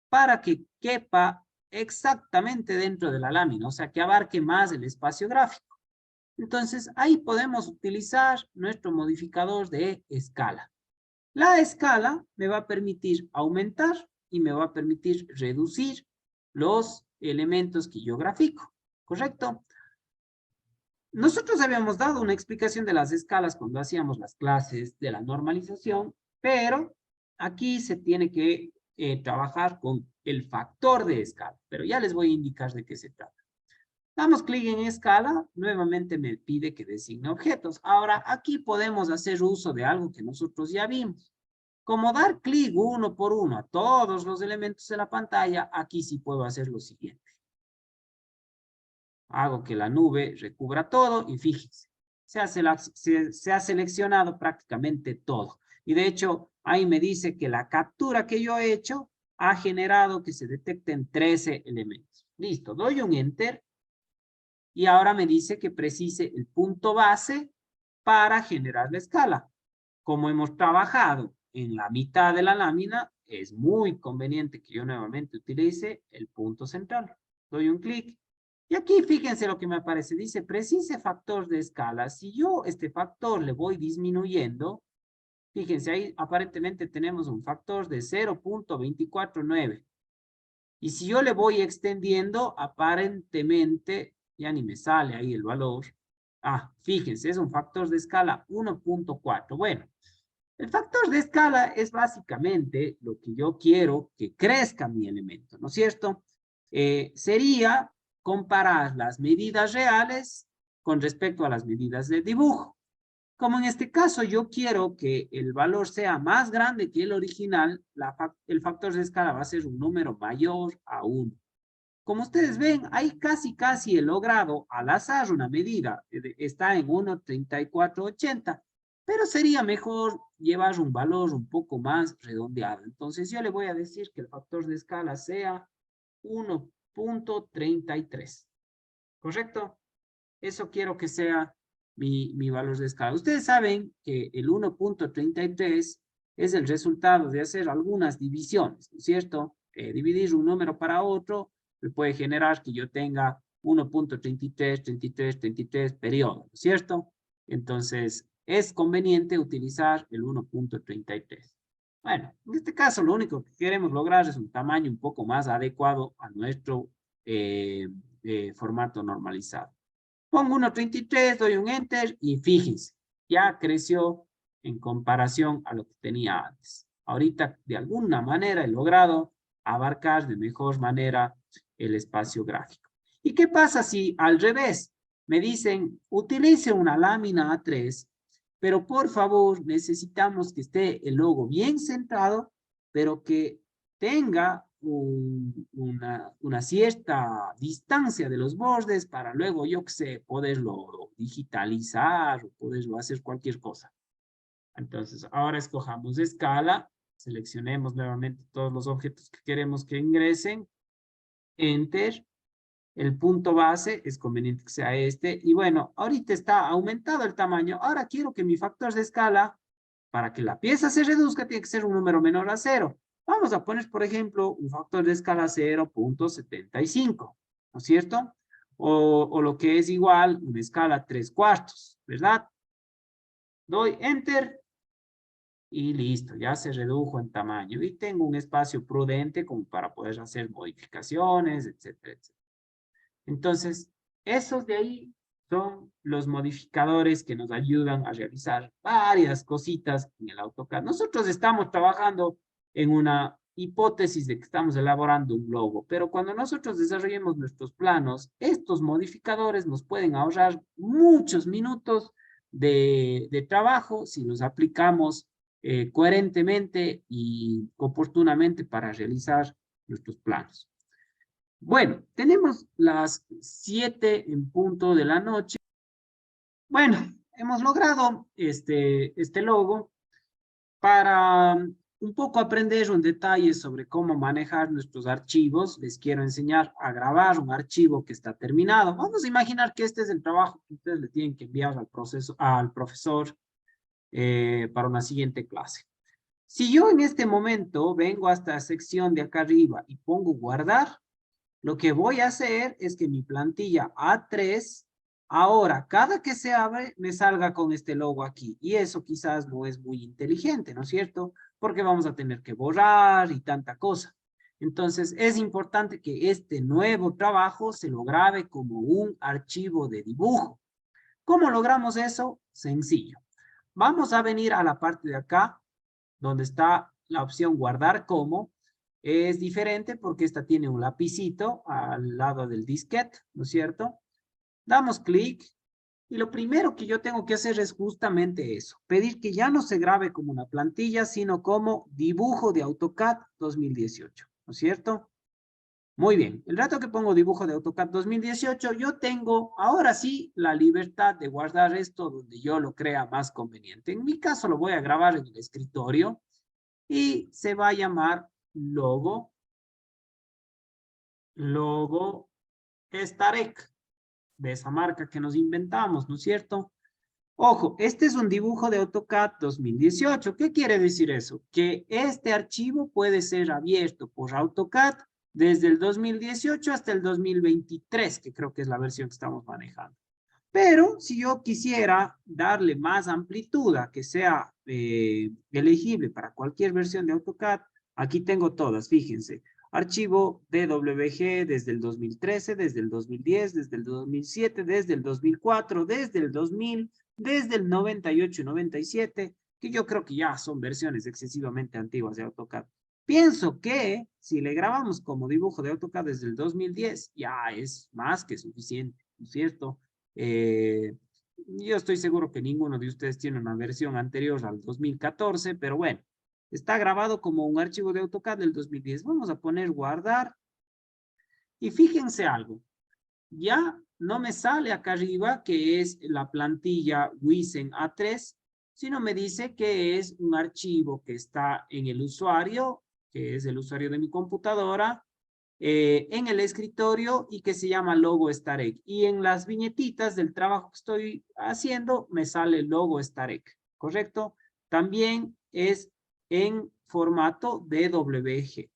para que quepa exactamente dentro de la lámina, o sea, que abarque más el espacio gráfico. Entonces, ahí podemos utilizar nuestro modificador de escala. La escala me va a permitir aumentar y me va a permitir reducir los elementos que yo grafico, ¿correcto? Nosotros habíamos dado una explicación de las escalas cuando hacíamos las clases de la normalización, pero aquí se tiene que trabajar con el factor de escala, pero ya les voy a indicar de qué se trata. Damos clic en escala, nuevamente me pide que designe objetos. Ahora, aquí podemos hacer uso de algo que nosotros ya vimos. Como dar clic uno por uno a todos los elementos de la pantalla, aquí sí puedo hacer lo siguiente. Hago que la nube recubra todo y fíjense, se ha seleccionado prácticamente todo. Y de hecho, ahí me dice que la captura que yo he hecho ha generado que se detecten 13 elementos. Listo, doy un enter. Y ahora me dice que precise el punto base para generar la escala. Como hemos trabajado en la mitad de la lámina, es muy conveniente que yo nuevamente utilice el punto central. doy un clic. Y aquí fíjense lo que me aparece. Dice, precise factor de escala. Si yo este factor le voy disminuyendo, fíjense, ahí aparentemente tenemos un factor de 0.249. Y si yo le voy extendiendo, aparentemente, ya ni me sale ahí el valor. Ah, fíjense, es un factor de escala 1.4. Bueno, el factor de escala es básicamente lo que yo quiero que crezca mi elemento, ¿no es cierto? Sería comparar las medidas reales con respecto a las medidas de dibujo. Como en este caso yo quiero que el valor sea más grande que el original, el factor de escala va a ser un número mayor a 1. Como ustedes ven, ahí casi he logrado al azar una medida. Está en 1.3480, pero sería mejor llevar un valor un poco más redondeado. Entonces yo le voy a decir que el factor de escala sea 1.33. ¿Correcto? Eso quiero que sea mi valor de escala. Ustedes saben que el 1.33 es el resultado de hacer algunas divisiones, ¿no es cierto? Dividir un número para otro me puede generar que yo tenga 1.33, 33, 33 periodos, ¿no es cierto? Entonces, es conveniente utilizar el 1.33. Bueno, en este caso lo único que queremos lograr es un tamaño un poco más adecuado a nuestro formato normalizado. Pongo 1.33, doy un enter y fíjense, ya creció en comparación a lo que tenía antes. Ahorita, de alguna manera, he logrado abarcar de mejor manera el espacio gráfico. ¿Y qué pasa si al revés me dicen, utilice una lámina A3, pero por favor necesitamos que esté el logo bien centrado, pero que tenga una cierta distancia de los bordes para luego, yo qué sé, poderlo digitalizar o poderlo hacer cualquier cosa? Entonces, ahora escojamos escala, seleccionemos nuevamente todos los objetos que queremos que ingresen, enter, el punto base es conveniente que sea este, y bueno, ahorita está aumentado el tamaño, ahora quiero que mi factor de escala, para que la pieza se reduzca, tiene que ser un número menor a 0. Vamos a poner, por ejemplo, un factor de escala 0.75, ¿no es cierto? O lo que es igual, una escala 3/4, ¿verdad? Doy enter y listo, ya se redujo en tamaño y tengo un espacio prudente como para poder hacer modificaciones, etcétera, etcétera. Entonces, esos de ahí son los modificadores que nos ayudan a realizar varias cositas en el AutoCAD. Nosotros estamos trabajando en una hipótesis de que estamos elaborando un logo, pero cuando nosotros desarrollemos nuestros planos, estos modificadores nos pueden ahorrar muchos minutos de trabajo si los aplicamos coherentemente y oportunamente para realizar nuestros planos. Bueno, tenemos las 7 en punto de la noche. Bueno, hemos logrado este logo. Para un poco aprender un detalle sobre cómo manejar nuestros archivos, les quiero enseñar a grabar un archivo que está terminado. Vamos a imaginar que este es el trabajo que ustedes le tienen que enviar al profesor para una siguiente clase. Si yo en este momento vengo hasta la sección de acá arriba y pongo guardar, lo que voy a hacer es que mi plantilla A3, ahora cada que se abre, me salga con este logo aquí. Y eso quizás no es muy inteligente, ¿no es cierto? Porque vamos a tener que borrar y tanta cosa. Entonces, es importante que este nuevo trabajo se lo grabe como un archivo de dibujo. ¿Cómo logramos eso? Sencillo. Vamos a venir a la parte de acá, donde está la opción guardar como. Es diferente porque esta tiene un lapicito al lado del disquete, ¿no es cierto? Damos clic y lo primero que yo tengo que hacer es justamente eso, pedir que ya no se grabe como una plantilla, sino como dibujo de AutoCAD 2018, ¿no es cierto? Muy bien, el rato que pongo dibujo de AutoCAD 2018, yo tengo ahora sí la libertad de guardar esto donde yo lo crea más conveniente. En mi caso lo voy a grabar en el escritorio y se va a llamar logo Starek, de esa marca que nos inventamos, ¿no es cierto? Ojo, este es un dibujo de AutoCAD 2018. ¿Qué quiere decir eso? Que este archivo puede ser abierto por AutoCAD desde el 2018 hasta el 2023, que creo que es la versión que estamos manejando. Pero si yo quisiera darle más amplitud a que sea elegible para cualquier versión de AutoCAD, aquí tengo todas, fíjense. Archivo DWG desde el 2013, desde el 2010, desde el 2007, desde el 2004, desde el 2000, desde el 98 y 97, que yo creo que ya son versiones excesivamente antiguas de AutoCAD. Pienso que si le grabamos como dibujo de AutoCAD desde el 2010, ya es más que suficiente, ¿no es cierto? Yo estoy seguro que ninguno de ustedes tiene una versión anterior al 2014, pero bueno, está grabado como un archivo de AutoCAD del 2010. Vamos a poner guardar y fíjense algo. Ya no me sale acá arriba que es la plantilla Wisen A3, sino me dice que es un archivo que está en el usuario, que es el usuario de mi computadora, en el escritorio y que se llama logo Starek. Y en las viñetitas del trabajo que estoy haciendo me sale logo Starek, ¿correcto? También es en formato DWG.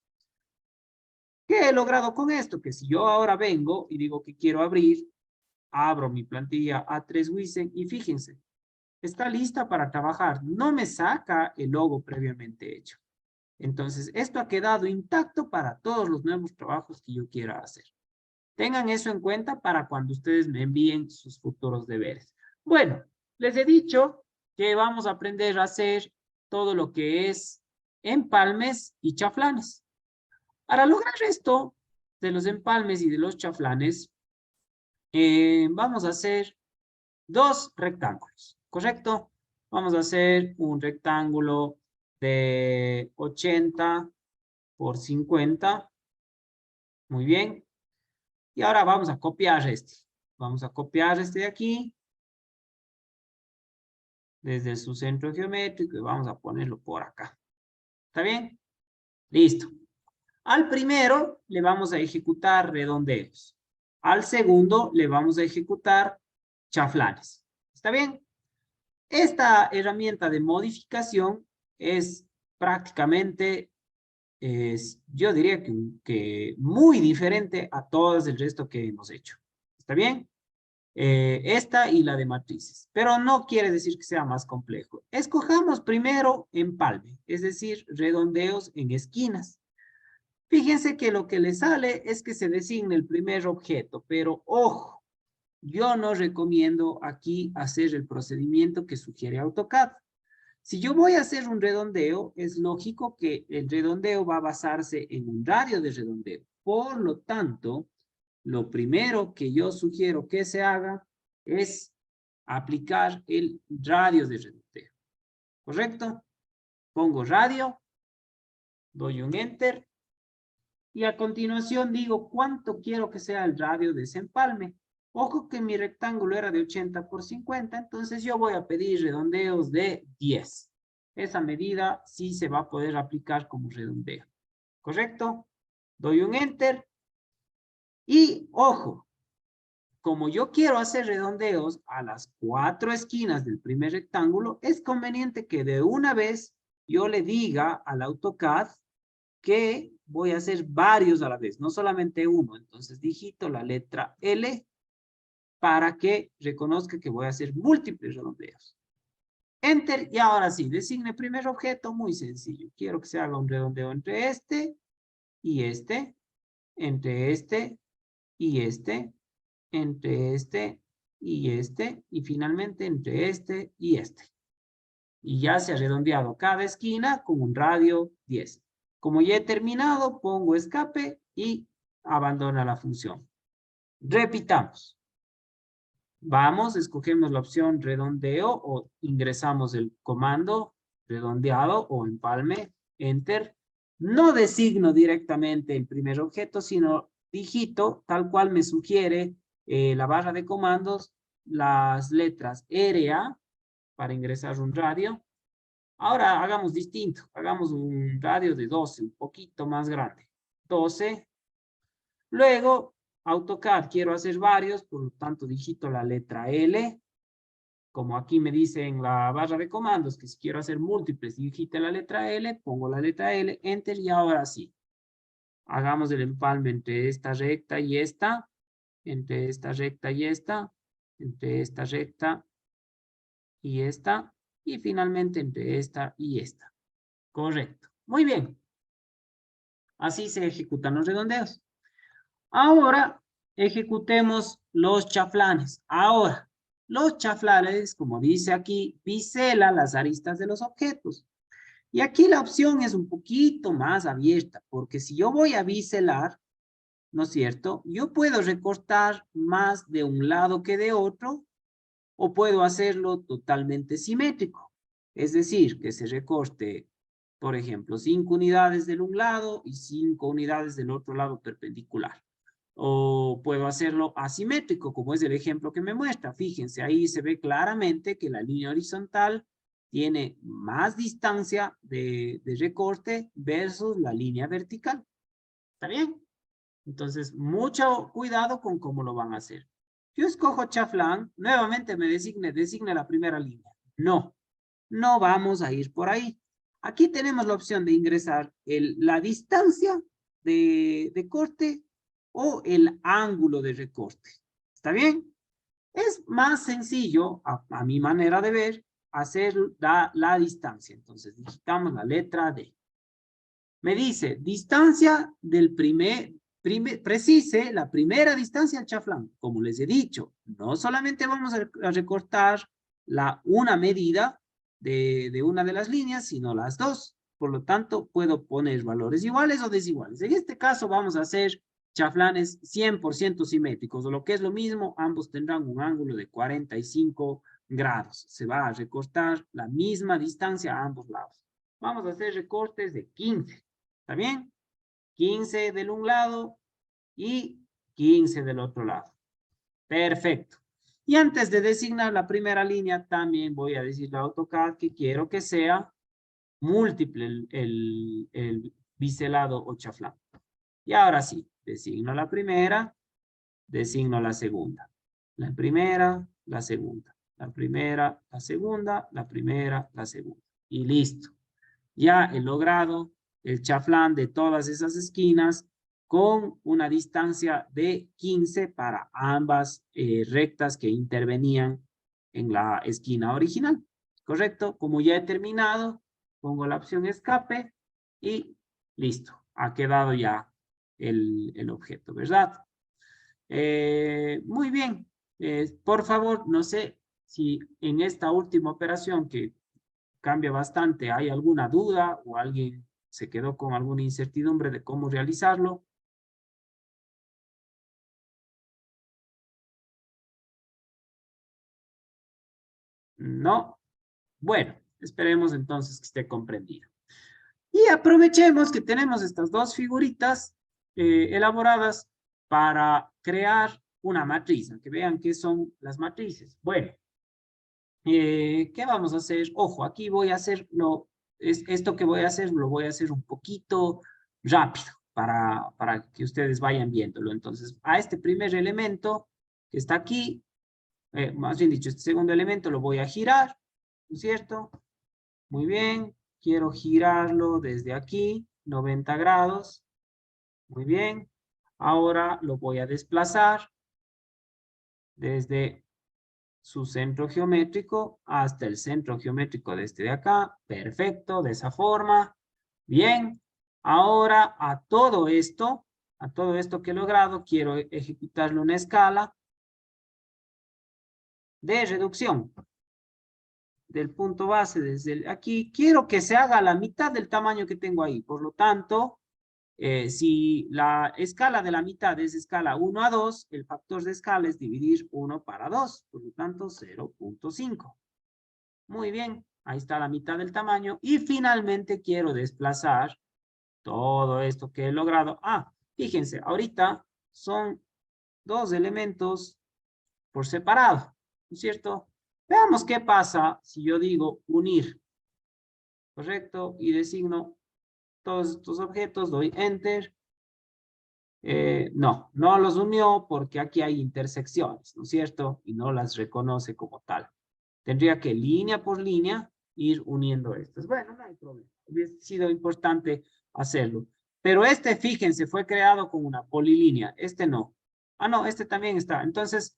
¿Qué he logrado con esto? Que si yo ahora vengo y digo que quiero abrir, abro mi plantilla A3 Wisen y fíjense, está lista para trabajar. No me saca el logo previamente hecho. Entonces, esto ha quedado intacto para todos los nuevos trabajos que yo quiera hacer. Tengan eso en cuenta para cuando ustedes me envíen sus futuros deberes. Bueno, les he dicho que vamos a aprender a hacer todo lo que es empalmes y chaflanes. Para lograr esto de los empalmes y de los chaflanes, vamos a hacer dos rectángulos, ¿correcto? Vamos a hacer un rectángulo de 80 por 50. Muy bien. Y ahora vamos a copiar este. Vamos a copiar este de aquí. Desde su centro geométrico y vamos a ponerlo por acá. ¿Está bien? Listo. Al primero le vamos a ejecutar redondeos. Al segundo le vamos a ejecutar chaflanes. ¿Está bien? Esta herramienta de modificación es prácticamente, yo diría que muy diferente a todas el resto que hemos hecho. ¿Está bien? Esta y la de matrices, pero no quiere decir que sea más complejo. Escojamos primero empalme, es decir, redondeos en esquinas. Fíjense que lo que le sale es que se designe el primer objeto, pero ojo, yo no recomiendo aquí hacer el procedimiento que sugiere AutoCAD. Si yo voy a hacer un redondeo, es lógico que el redondeo va a basarse en un radio de redondeo. Por lo tanto, lo primero que yo sugiero que se haga es aplicar el radio de redondeo. ¿Correcto? Pongo radio, doy un enter y a continuación digo cuánto quiero que sea el radio de ese empalme. Ojo que mi rectángulo era de 80 por 50, entonces yo voy a pedir redondeos de 10. Esa medida sí se va a poder aplicar como redondeo. ¿Correcto? Doy un enter y ojo, como yo quiero hacer redondeos a las 4 esquinas del primer rectángulo, es conveniente que de una vez yo le diga al AutoCAD que voy a hacer varios a la vez, no solamente uno. Entonces digito la letra L para que reconozca que voy a hacer múltiples redondeos. Enter y ahora sí, designe primer objeto, muy sencillo. Quiero que se haga un redondeo entre este y este, entre este y este, entre este y finalmente entre este y este. Y ya se ha redondeado cada esquina con un radio 10. Como ya he terminado, pongo escape y abandona la función. Repitamos. Vamos, escogemos la opción redondeo o ingresamos el comando redondeado o empalme, enter. No designo directamente el primer objeto, sino digito, tal cual me sugiere la barra de comandos, las letras RA para ingresar un radio. Ahora hagamos distinto, hagamos un radio de 12, un poquito más grande. 12. Luego, AutoCAD, quiero hacer varios, por lo tanto digito la letra L. Como aquí me dice en la barra de comandos que si quiero hacer múltiples, digite la letra L, pongo la letra L, enter y ahora sí. Hagamos el empalme entre esta recta y esta, entre esta recta y esta, entre esta recta y esta, y finalmente entre esta y esta. Correcto. Muy bien. Así se ejecutan los redondeos. Ahora ejecutemos los chaflanes. Ahora, los chaflanes, como dice aquí, bisela las aristas de los objetos. Y aquí la opción es un poquito más abierta, porque si yo voy a biselar, ¿no es cierto? Yo puedo recortar más de un lado que de otro, o puedo hacerlo totalmente simétrico. Es decir, que se recorte, por ejemplo, 5 unidades de un lado y 5 unidades del otro lado perpendicular. O puedo hacerlo asimétrico, como es el ejemplo que me muestra. Fíjense, ahí se ve claramente que la línea horizontal tiene más distancia de recorte versus la línea vertical. ¿Está bien? Entonces, mucho cuidado con cómo lo van a hacer. Yo escojo chaflán, nuevamente me designe la primera línea. No, no vamos a ir por ahí. Aquí tenemos la opción de ingresar la distancia de corte o el ángulo de recorte. ¿Está bien? Es más sencillo, a mi manera de ver, hacer la distancia. Entonces, digitamos la letra D. Me dice, distancia del precise la primera distancia al chaflán. Como les he dicho, no solamente vamos a recortar una medida de una de las líneas, sino las dos. Por lo tanto, puedo poner valores iguales o desiguales. En este caso vamos a hacer chaflanes 100% simétricos, o lo que es lo mismo, ambos tendrán un ángulo de 45 grados. Se va a recortar la misma distancia a ambos lados. Vamos a hacer recortes de 15. ¿Está bien? 15 del un lado y 15 del otro lado. Perfecto. Y antes de designar la primera línea, también voy a decirle a AutoCAD que quiero que sea múltiple el biselado o chaflán. Y ahora sí, designo la primera, designo la segunda. La primera, la segunda. La primera, la segunda, la primera, la segunda. Y listo. Ya he logrado el chaflán de todas esas esquinas con una distancia de 15 para ambas rectas que intervenían en la esquina original. ¿Correcto? Como ya he terminado, pongo la opción escape y listo. Ha quedado ya el objeto, ¿verdad? Muy bien. Por favor, no sé si en esta última operación que cambia bastante, ¿hay alguna duda o alguien se quedó con alguna incertidumbre de cómo realizarlo? No. Bueno, esperemos entonces que esté comprendido. Y aprovechemos que tenemos estas dos figuritas elaboradas para crear una matriz, que vean qué son las matrices. Bueno, ¿qué vamos a hacer? Ojo, aquí voy a hacerlo, esto que voy a hacer, lo voy a hacer un poquito rápido para que ustedes vayan viéndolo. Entonces, a este primer elemento que está aquí, más bien dicho, este segundo elemento lo voy a girar, ¿no es cierto? Muy bien, quiero girarlo desde aquí, 90 grados. Muy bien, ahora lo voy a desplazar desde su centro geométrico hasta el centro geométrico de este de acá. Perfecto, de esa forma. Bien, ahora a todo esto que he logrado, quiero ejecutarle una escala de reducción del punto base desde aquí. Quiero que se haga la mitad del tamaño que tengo ahí. Por lo tanto, si la escala de la mitad es escala 1 a 2, el factor de escala es dividir 1 para 2. Por lo tanto, 0.5. Muy bien, ahí está la mitad del tamaño. Y finalmente quiero desplazar todo esto que he logrado. Fíjense, ahorita son dos elementos por separado, ¿no es cierto? Veamos qué pasa si yo digo unir, ¿correcto? Y designo todos estos objetos, doy Enter. No los unió porque aquí hay intersecciones, ¿no es cierto? Y no las reconoce como tal. Tendría que línea por línea ir uniendo estas. Bueno, no hay problema. Hubiese sido importante hacerlo. Pero este, fíjense, fue creado con una polilínea. Este no. Ah, no, este también está. Entonces,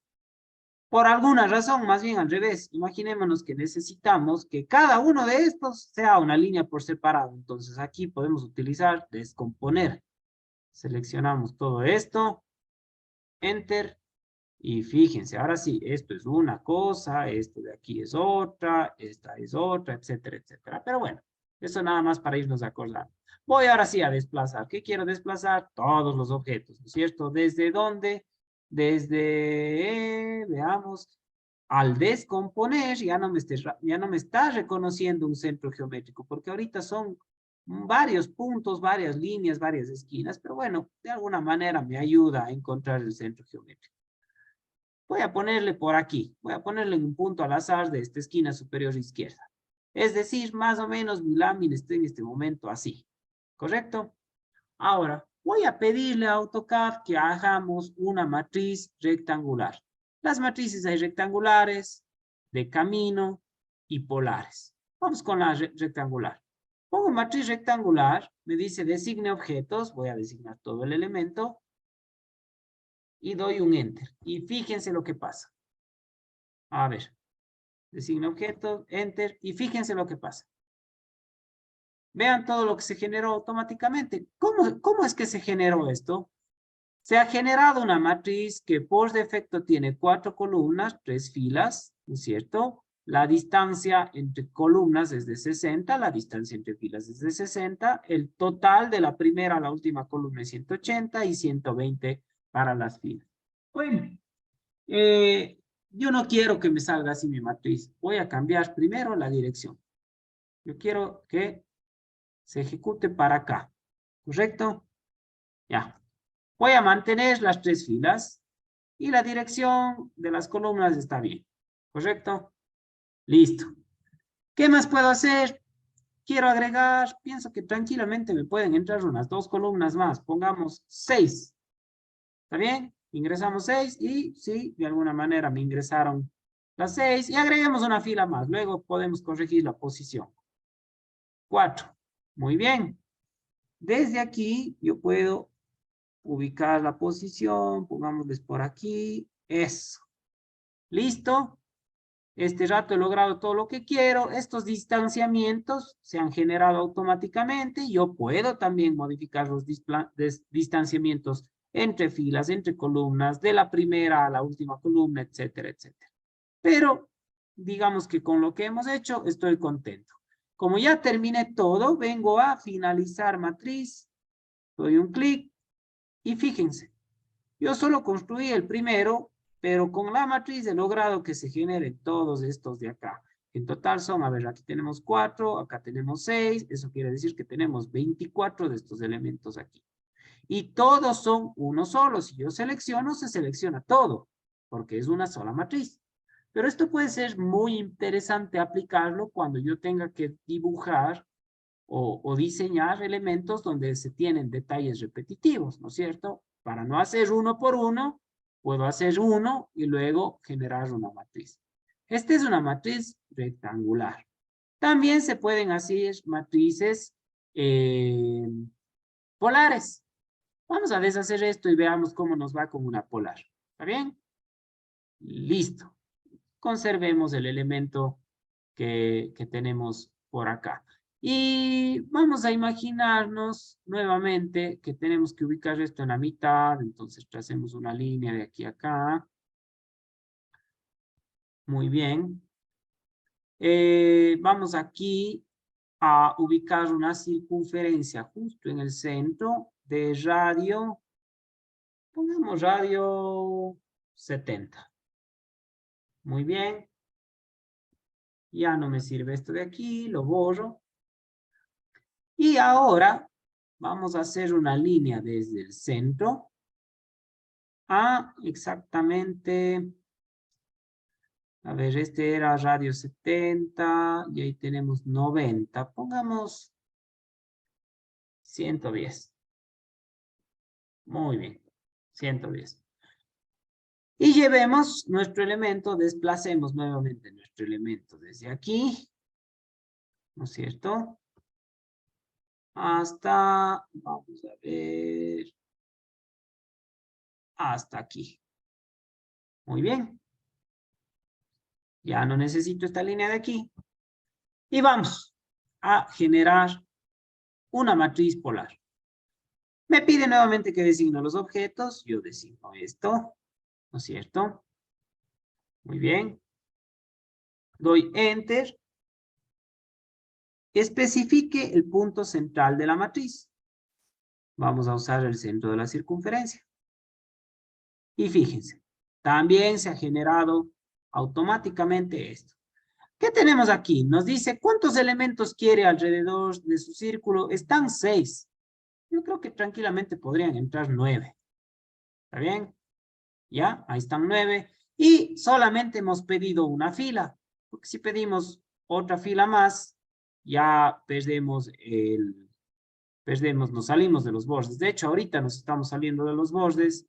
por alguna razón, más bien al revés, imaginémonos que necesitamos que cada uno de estos sea una línea por separado. Entonces, aquí podemos utilizar descomponer. Seleccionamos todo esto, Enter, y fíjense, ahora sí, esto es una cosa, esto de aquí es otra, esta es otra, etcétera, etcétera. Pero bueno, eso nada más para irnos acordando. Voy ahora sí a desplazar. ¿Qué quiero desplazar? Todos los objetos, ¿no es cierto? ¿Desde dónde? Desde, veamos, al descomponer ya no me está reconociendo un centro geométrico, porque ahorita son varios puntos, varias líneas, varias esquinas, pero bueno, de alguna manera me ayuda a encontrar el centro geométrico. Voy a ponerle por aquí, voy a ponerle un punto al azar de esta esquina superior izquierda. Es decir, más o menos mi lámina está en este momento así, ¿correcto? Ahora, voy a pedirle a AutoCAD que hagamos una matriz rectangular. Las matrices hay rectangulares, de camino y polares. Vamos con la rectangular. Pongo matriz rectangular, me dice designe objetos, voy a designar todo el elemento y doy un Enter. Y fíjense lo que pasa. A ver, designe objetos, Enter, y fíjense lo que pasa. Vean todo lo que se generó automáticamente. ¿Cómo es que se generó esto? Se ha generado una matriz que por defecto tiene 4 columnas, 3 filas, ¿no es cierto? La distancia entre columnas es de 60, la distancia entre filas es de 60, el total de la primera a la última columna es 180 y 120 para las filas. Bueno, yo no quiero que me salga así mi matriz. Voy a cambiar primero la dirección. Yo quiero que se ejecute para acá, ¿correcto? Ya. Voy a mantener las 3 filas y la dirección de las columnas está bien, ¿correcto? Listo. ¿Qué más puedo hacer? Quiero agregar, pienso que tranquilamente me pueden entrar unas 2 columnas más, pongamos 6. ¿Está bien? Ingresamos 6 y sí, de alguna manera me ingresaron las 6 y agreguemos una fila más, luego podemos corregir la posición. 4. Muy bien. Desde aquí yo puedo ubicar la posición, pongámosles por aquí, eso. ¿Listo? Este rato he logrado todo lo que quiero, estos distanciamientos se han generado automáticamente, yo puedo también modificar los distanciamientos entre filas, entre columnas, de la primera a la última columna, etcétera, etcétera. Pero digamos que con lo que hemos hecho estoy contento. Como ya terminé todo, vengo a finalizar matriz, doy un clic, y fíjense, yo solo construí el primero, pero con la matriz he logrado que se generen todos estos de acá. En total son, a ver, aquí tenemos 4, acá tenemos 6, eso quiere decir que tenemos 24 de estos elementos aquí. Y todos son uno solo. Si yo selecciono, se selecciona todo, porque es una sola matriz. Pero esto puede ser muy interesante aplicarlo cuando yo tenga que dibujar o diseñar elementos donde se tienen detalles repetitivos, ¿no es cierto? Para no hacer uno por uno, puedo hacer uno y luego generar una matriz. Esta es una matriz rectangular. También se pueden hacer matrices polares. Vamos a deshacer esto y veamos cómo nos va con una polar. ¿Está bien? Listo. Conservemos el elemento que tenemos por acá. Y vamos a imaginarnos nuevamente que tenemos que ubicar esto en la mitad, entonces tracemos una línea de aquí a acá. Muy bien. Vamos aquí a ubicar una circunferencia justo en el centro de radio, pongamos radio 70. Muy bien. Ya no me sirve esto de aquí, lo borro. Y ahora vamos a hacer una línea desde el centro a exactamente, a ver, este era radio 70 y ahí tenemos 90. Pongamos 110. Muy bien, 110. Y llevemos nuestro elemento, desplacemos nuevamente nuestro elemento desde aquí, ¿no es cierto? hasta, vamos a ver, hasta aquí. Muy bien. Ya no necesito esta línea de aquí. Y vamos a generar una matriz polar. Me pide nuevamente que designe los objetos. Yo designo esto, ¿no es cierto? Muy bien. Doy Enter. Especifique el punto central de la matriz. Vamos a usar el centro de la circunferencia. Y fíjense, también se ha generado automáticamente esto. ¿Qué tenemos aquí? Nos dice cuántos elementos quiere alrededor de su círculo. Están 6. Yo creo que tranquilamente podrían entrar 9. ¿Está bien? ¿Ya? Ahí están 9. Y solamente hemos pedido una fila. Porque si pedimos otra fila más, ya nos salimos de los bordes. De hecho, ahorita nos estamos saliendo de los bordes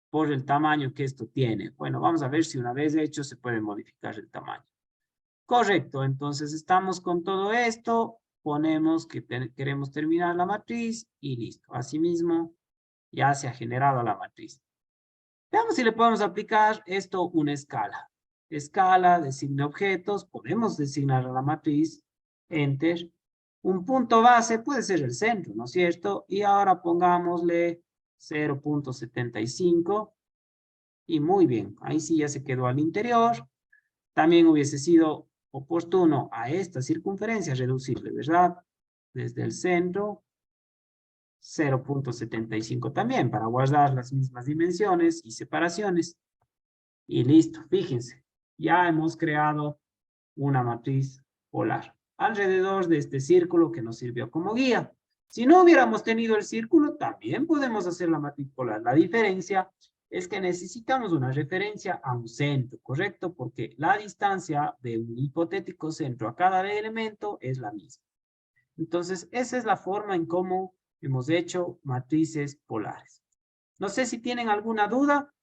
por el tamaño que esto tiene. Bueno, vamos a ver si una vez hecho se puede modificar el tamaño. Correcto, entonces estamos con todo esto, ponemos que queremos terminar la matriz y listo. Asimismo, ya se ha generado la matriz. Veamos si le podemos aplicar esto una escala. Escala, designe objetos, podemos designar a la matriz, Enter. Un punto base puede ser el centro, ¿no es cierto? Y ahora pongámosle 0.75. Y muy bien, ahí sí ya se quedó al interior. También hubiese sido oportuno a esta circunferencia reducirle, ¿verdad? Desde el centro, 0.75 también, para guardar las mismas dimensiones y separaciones. Y listo, fíjense, ya hemos creado una matriz polar alrededor de este círculo que nos sirvió como guía. Si no hubiéramos tenido el círculo, también podemos hacer la matriz polar. La diferencia es que necesitamos una referencia a un centro, ¿correcto? Porque la distancia de un hipotético centro a cada elemento es la misma. Entonces, esa es la forma en cómo hemos hecho matrices polares. No sé si tienen alguna duda.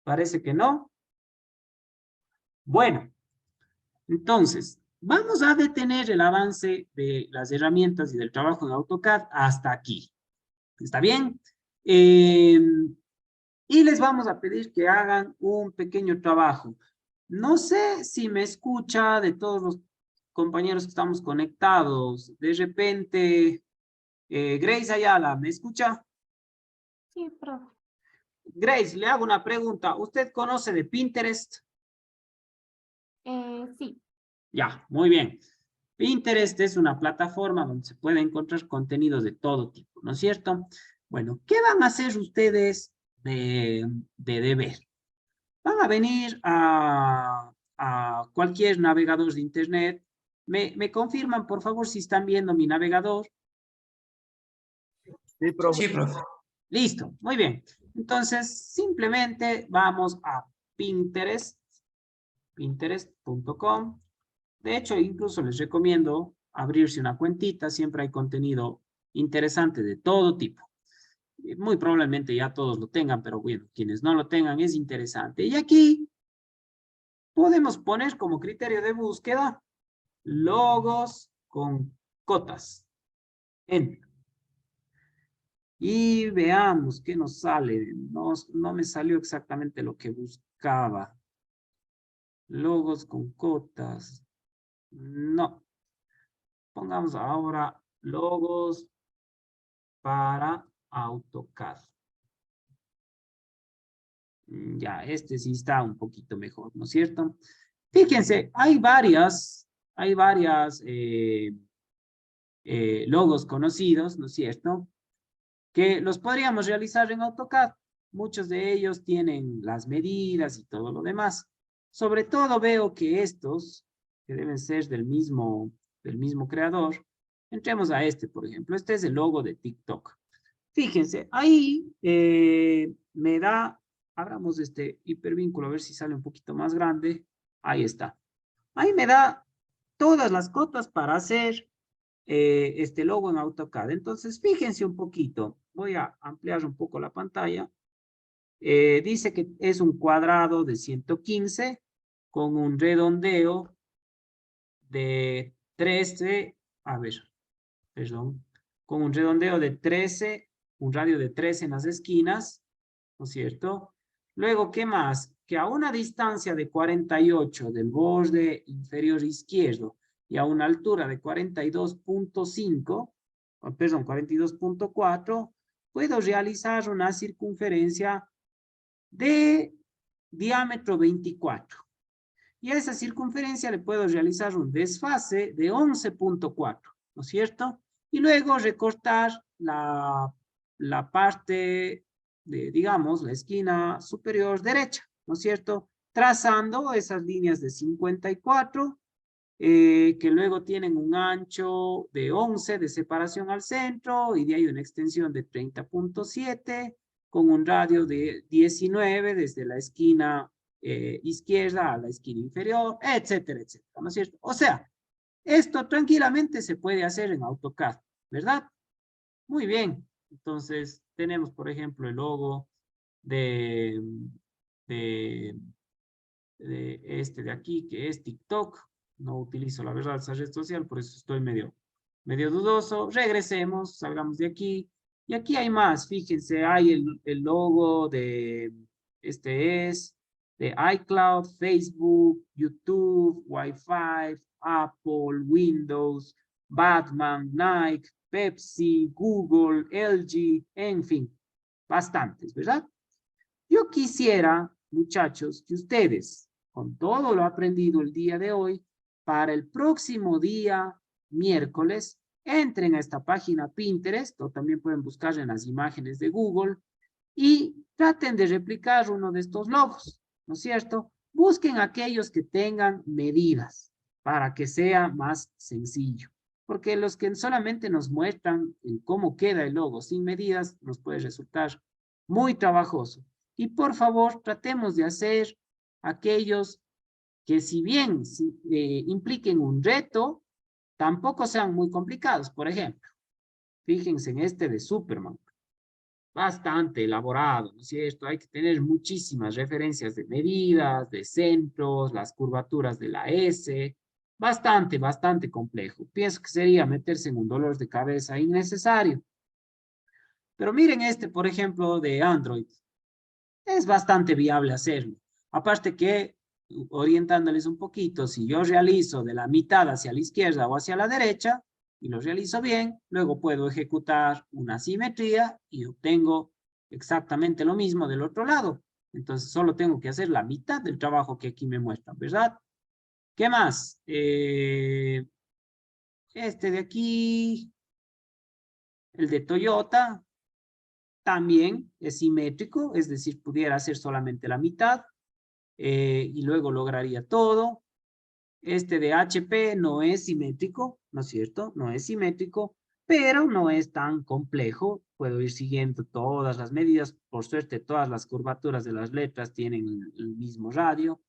Parece que no. Bueno, entonces, vamos a detener el avance de las herramientas y del trabajo en AutoCAD hasta aquí. ¿Está bien? Y les vamos a pedir que hagan un pequeño trabajo. No sé si me escucha de todos los compañeros que estamos conectados. De repente, Grace Ayala, ¿me escucha? Sí, profe. Grace, le hago una pregunta. ¿Usted conoce de Pinterest? Sí. Ya, muy bien. Pinterest es una plataforma donde se puede encontrar contenidos de todo tipo, ¿no es cierto? Bueno, ¿qué van a hacer ustedes de deber? Van a venir a cualquier navegador de internet. ¿Me confirman, por favor, si están viendo mi navegador? Sí, profe. Sí, profe. Listo, muy bien. Entonces, simplemente vamos a Pinterest, pinterest.com. De hecho, incluso les recomiendo abrirse una cuentita. Siempre hay contenido interesante de todo tipo. Muy probablemente ya todos lo tengan, pero bueno, quienes no lo tengan es interesante. Y aquí podemos poner como criterio de búsqueda logos con cotas. Enter. Y veamos qué nos sale. No me salió exactamente lo que buscaba. Logos con cotas. No. Pongamos ahora logos para AutoCAD. Ya, este sí está un poquito mejor, ¿no es cierto? Fíjense, hay varias logos conocidos, ¿no es cierto? Que los podríamos realizar en AutoCAD. Muchos de ellos tienen las medidas y todo lo demás. Sobre todo veo que estos, que deben ser del mismo creador, entremos a este, por ejemplo. Este es el logo de TikTok. Fíjense, ahí me da, abramos este hipervínculo a ver si sale un poquito más grande. Ahí está. Ahí me da todas las cotas para hacer este logo en AutoCAD. Entonces, fíjense un poquito. Voy a ampliar un poco la pantalla Dice que es un cuadrado de 115 con un redondeo de 13, a ver, perdón, con un redondeo de 13, un radio de 13 en las esquinas, ¿no es cierto? Luego, ¿qué más? Que a una distancia de 48 del borde inferior izquierdo y a una altura de 42.5, perdón, 42.4, puedo realizar una circunferencia de diámetro 24. Y a esa circunferencia le puedo realizar un desfase de 11.4, ¿no es cierto? Y luego recortar la parte de, digamos, la esquina superior derecha, ¿no es cierto? Trazando esas líneas de 54, que luego tienen un ancho de 11 de separación al centro, y de ahí una extensión de 30.7, con un radio de 19 desde la esquina izquierda a la esquina inferior, etcétera, etcétera, ¿no es cierto? O sea, esto tranquilamente se puede hacer en AutoCAD, ¿verdad? Muy bien. Entonces, tenemos, por ejemplo, el logo de, de, de este de aquí, que es TikTok. No utilizo, la verdad, esa red social, por eso estoy medio dudoso. Regresemos, salgamos de aquí. Y aquí hay más, fíjense, hay el logo de, este es, de iCloud, Facebook, YouTube, Wi-Fi, Apple, Windows, Batman, Nike, Pepsi, Google, LG, en fin, bastantes, ¿verdad? Yo quisiera, muchachos, que ustedes, con todo lo aprendido el día de hoy, para el próximo día, miércoles, entren a esta página Pinterest, o también pueden buscar en las imágenes de Google, y traten de replicar uno de estos logos, ¿no es cierto? Busquen aquellos que tengan medidas para que sea más sencillo, porque los que solamente nos muestran el cómo queda el logo sin medidas nos puede resultar muy trabajoso. Y por favor, tratemos de hacer aquellos que si bien impliquen un reto, tampoco sean muy complicados. Por ejemplo, fíjense en este de Superman, bastante elaborado, ¿no es cierto? Hay que tener muchísimas referencias de medidas, de centros, las curvaturas de la S, bastante complejo. Pienso que sería meterse en un dolor de cabeza innecesario. Pero miren este, por ejemplo, de Android. Es bastante viable hacerlo. Aparte que, orientándoles un poquito, si yo realizo de la mitad hacia la izquierda o hacia la derecha, y lo realizo bien, luego puedo ejecutar una simetría y obtengo exactamente lo mismo del otro lado. Entonces solo tengo que hacer la mitad del trabajo que aquí me muestran, ¿verdad? ¿Qué más? Este de aquí, el de Toyota, también es simétrico, es decir, pudiera hacer solamente la mitad. Y luego lograría todo. Este de HP no es simétrico, ¿no es cierto? No es simétrico, pero no es tan complejo. Puedo ir siguiendo todas las medidas. Por suerte, todas las curvaturas de las letras tienen el mismo radio.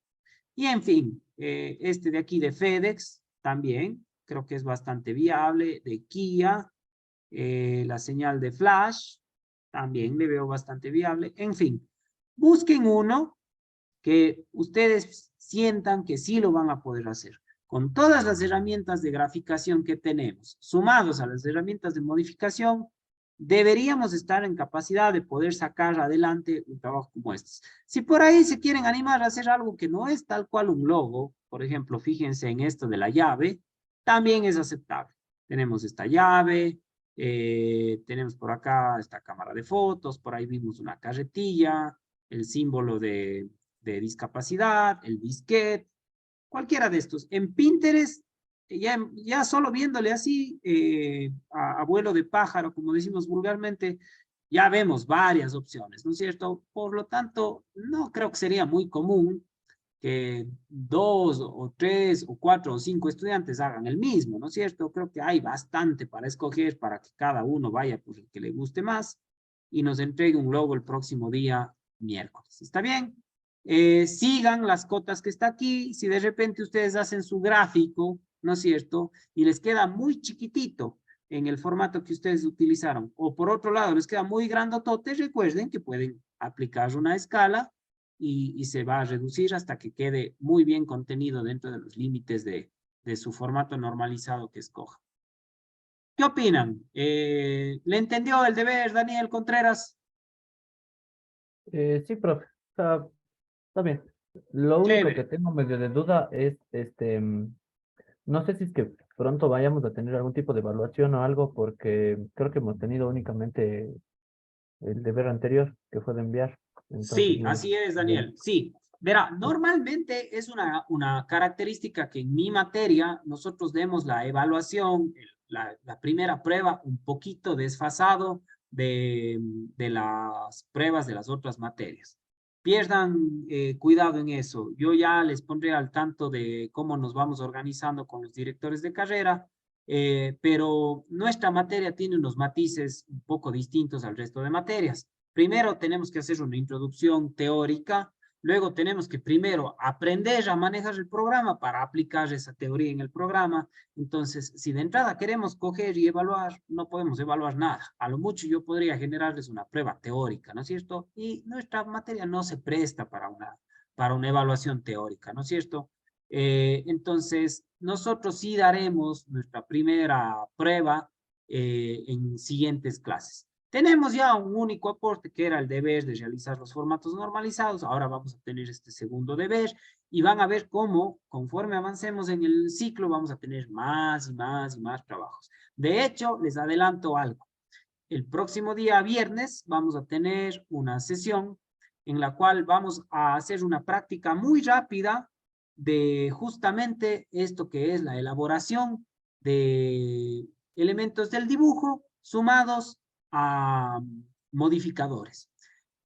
Y en fin, este de aquí de FedEx también creo que es bastante viable. De Kia, la señal de flash también le veo bastante viable. En fin, busquen uno que ustedes sientan que sí lo van a poder hacer. Con todas las herramientas de graficación que tenemos, sumados a las herramientas de modificación, deberíamos estar en capacidad de poder sacar adelante un trabajo como este. Si por ahí se quieren animar a hacer algo que no es tal cual un logo, por ejemplo, fíjense en esto de la llave, también es aceptable. Tenemos esta llave, tenemos por acá esta cámara de fotos, por ahí vimos una carretilla, el símbolo de discapacidad, el disquete, cualquiera de estos. En Pinterest, ya solo viéndole así, a vuelo de pájaro, como decimos vulgarmente, ya vemos varias opciones, ¿no es cierto? Por lo tanto, no creo que sería muy común que 2 o 3 o 4 o 5 estudiantes hagan el mismo, ¿no es cierto? Creo que hay bastante para escoger, para que cada uno vaya por el que le guste más y nos entregue un logo el próximo día miércoles. ¿Está bien? Sigan las cotas que está aquí. Si de repente ustedes hacen su gráfico, ¿no es cierto? Y les queda muy chiquitito en el formato que ustedes utilizaron, o por otro lado les queda muy grandotote, recuerden que pueden aplicar una escala y se va a reducir hasta que quede muy bien contenido dentro de los límites de su formato normalizado que escoja. ¿Qué opinan? ¿Le entendió el deber, Daniel Contreras? Sí, profe, está bien. Lo único que Chévere. tengo medio de duda es, no sé si es que pronto vayamos a tener algún tipo de evaluación o algo, porque creo que hemos tenido únicamente el deber anterior, que fue de enviar. Entonces, Sí, no. así es, Daniel. Sí. Verá, normalmente es una característica que en mi materia nosotros demos la evaluación, la primera prueba un poquito desfasado de las pruebas de las otras materias. Pierdan cuidado en eso. Yo ya les pondré al tanto de cómo nos vamos organizando con los directores de carrera, pero nuestra materia tiene unos matices un poco distintos al resto de materias. Primero tenemos que hacer una introducción teórica, luego tenemos que primero aprender a manejar el programa para aplicar esa teoría en el programa. Entonces, si de entrada queremos coger y evaluar, no podemos evaluar nada. A lo mucho yo podría generarles una prueba teórica, ¿no es cierto? Y nuestra materia no se presta para una evaluación teórica, ¿no es cierto? Entonces, nosotros sí daremos nuestra primera prueba en siguientes clases. Tenemos ya un único aporte que era el deber de realizar los formatos normalizados. Ahora vamos a tener este segundo deber y van a ver cómo, conforme avancemos en el ciclo, vamos a tener más y más y más trabajos. De hecho, les adelanto algo. El próximo día viernes vamos a tener una sesión en la cual vamos a hacer una práctica muy rápida de justamente esto que es la elaboración de elementos del dibujo sumados a modificadores.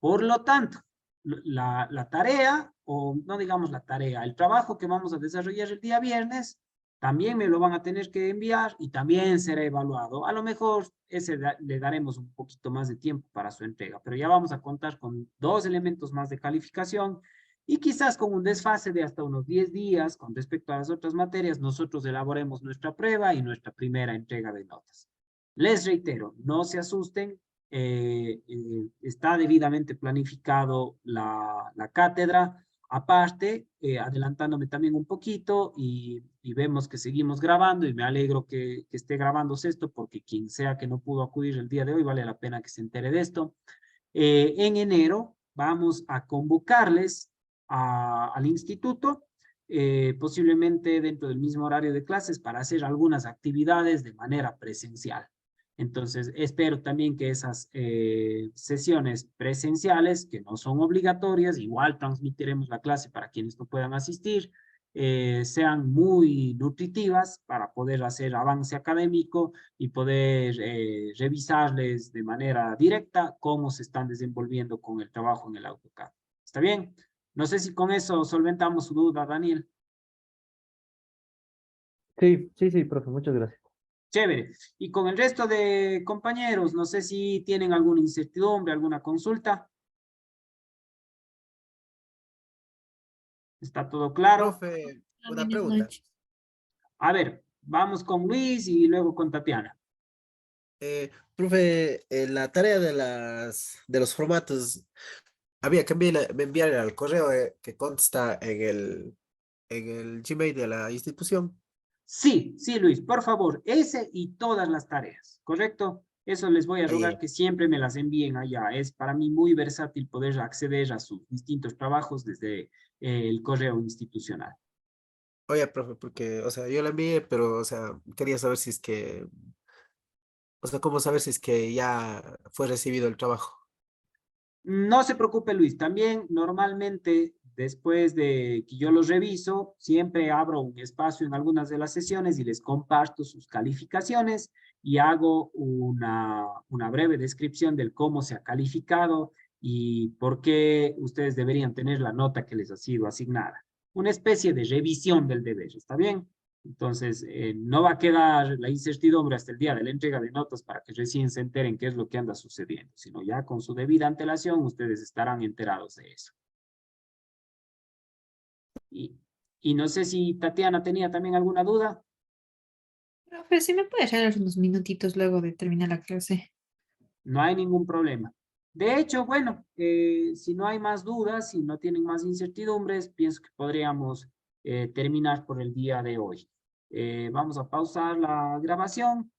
Por lo tanto, la tarea, o no digamos la tarea, el trabajo que vamos a desarrollar el día viernes, también me lo van a tener que enviar y también será evaluado. A lo mejor le daremos un poquito más de tiempo para su entrega, pero ya vamos a contar con 2 elementos más de calificación y quizás con un desfase de hasta unos 10 días con respecto a las otras materias, nosotros elaboremos nuestra prueba y nuestra primera entrega de notas. Les reitero, no se asusten, está debidamente planificado la cátedra. Aparte, adelantándome también un poquito y vemos que seguimos grabando y me alegro que esté grabándose esto porque quien sea que no pudo acudir el día de hoy vale la pena que se entere de esto. En enero vamos a convocarles al instituto, posiblemente dentro del mismo horario de clases para hacer algunas actividades de manera presencial. Entonces, espero también que esas sesiones presenciales, que no son obligatorias, igual transmitiremos la clase para quienes no puedan asistir, sean muy nutritivas para poder hacer avance académico y poder revisarles de manera directa cómo se están desenvolviendo con el trabajo en el AutoCAD. ¿Está bien? No sé si con eso solventamos su duda, Daniel. Sí, profe, muchas gracias. Chévere. Y con el resto de compañeros, no sé si tienen alguna incertidumbre, alguna consulta. ¿Está todo claro? Profe, una Buenas pregunta. noches. A ver, vamos con Luis y luego con Tatiana. Profe, en la tarea de los formatos, había que enviar al correo que consta en el Gmail de la institución. Sí, sí, Luis, por favor, ese y todas las tareas, ¿correcto? Eso les voy a rogar Ahí. que siempre me las envíen allá. Es para mí muy versátil poder acceder a sus distintos trabajos desde el correo institucional. Oye, profe, porque, o sea, yo la envié, pero, o sea, quería saber si es que, o sea, cómo saber si es que ya fue recibido el trabajo. No se preocupe, Luis. También normalmente, después de que yo los reviso, siempre abro un espacio en algunas de las sesiones y les comparto sus calificaciones y hago una breve descripción del cómo se ha calificado y por qué ustedes deberían tener la nota que les ha sido asignada. Una especie de revisión del deber, ¿está bien? Entonces, no va a quedar la incertidumbre hasta el día de la entrega de notas para que recién se enteren qué es lo que anda sucediendo, sino ya con su debida antelación ustedes estarán enterados de eso. Y no sé si Tatiana tenía también alguna duda. Profe, ¿sí me puede regalar unos minutitos luego de terminar la clase? No hay ningún problema. De hecho, bueno, si no hay más dudas, si no tienen más incertidumbres, pienso que podríamos terminar por el día de hoy. Vamos a pausar la grabación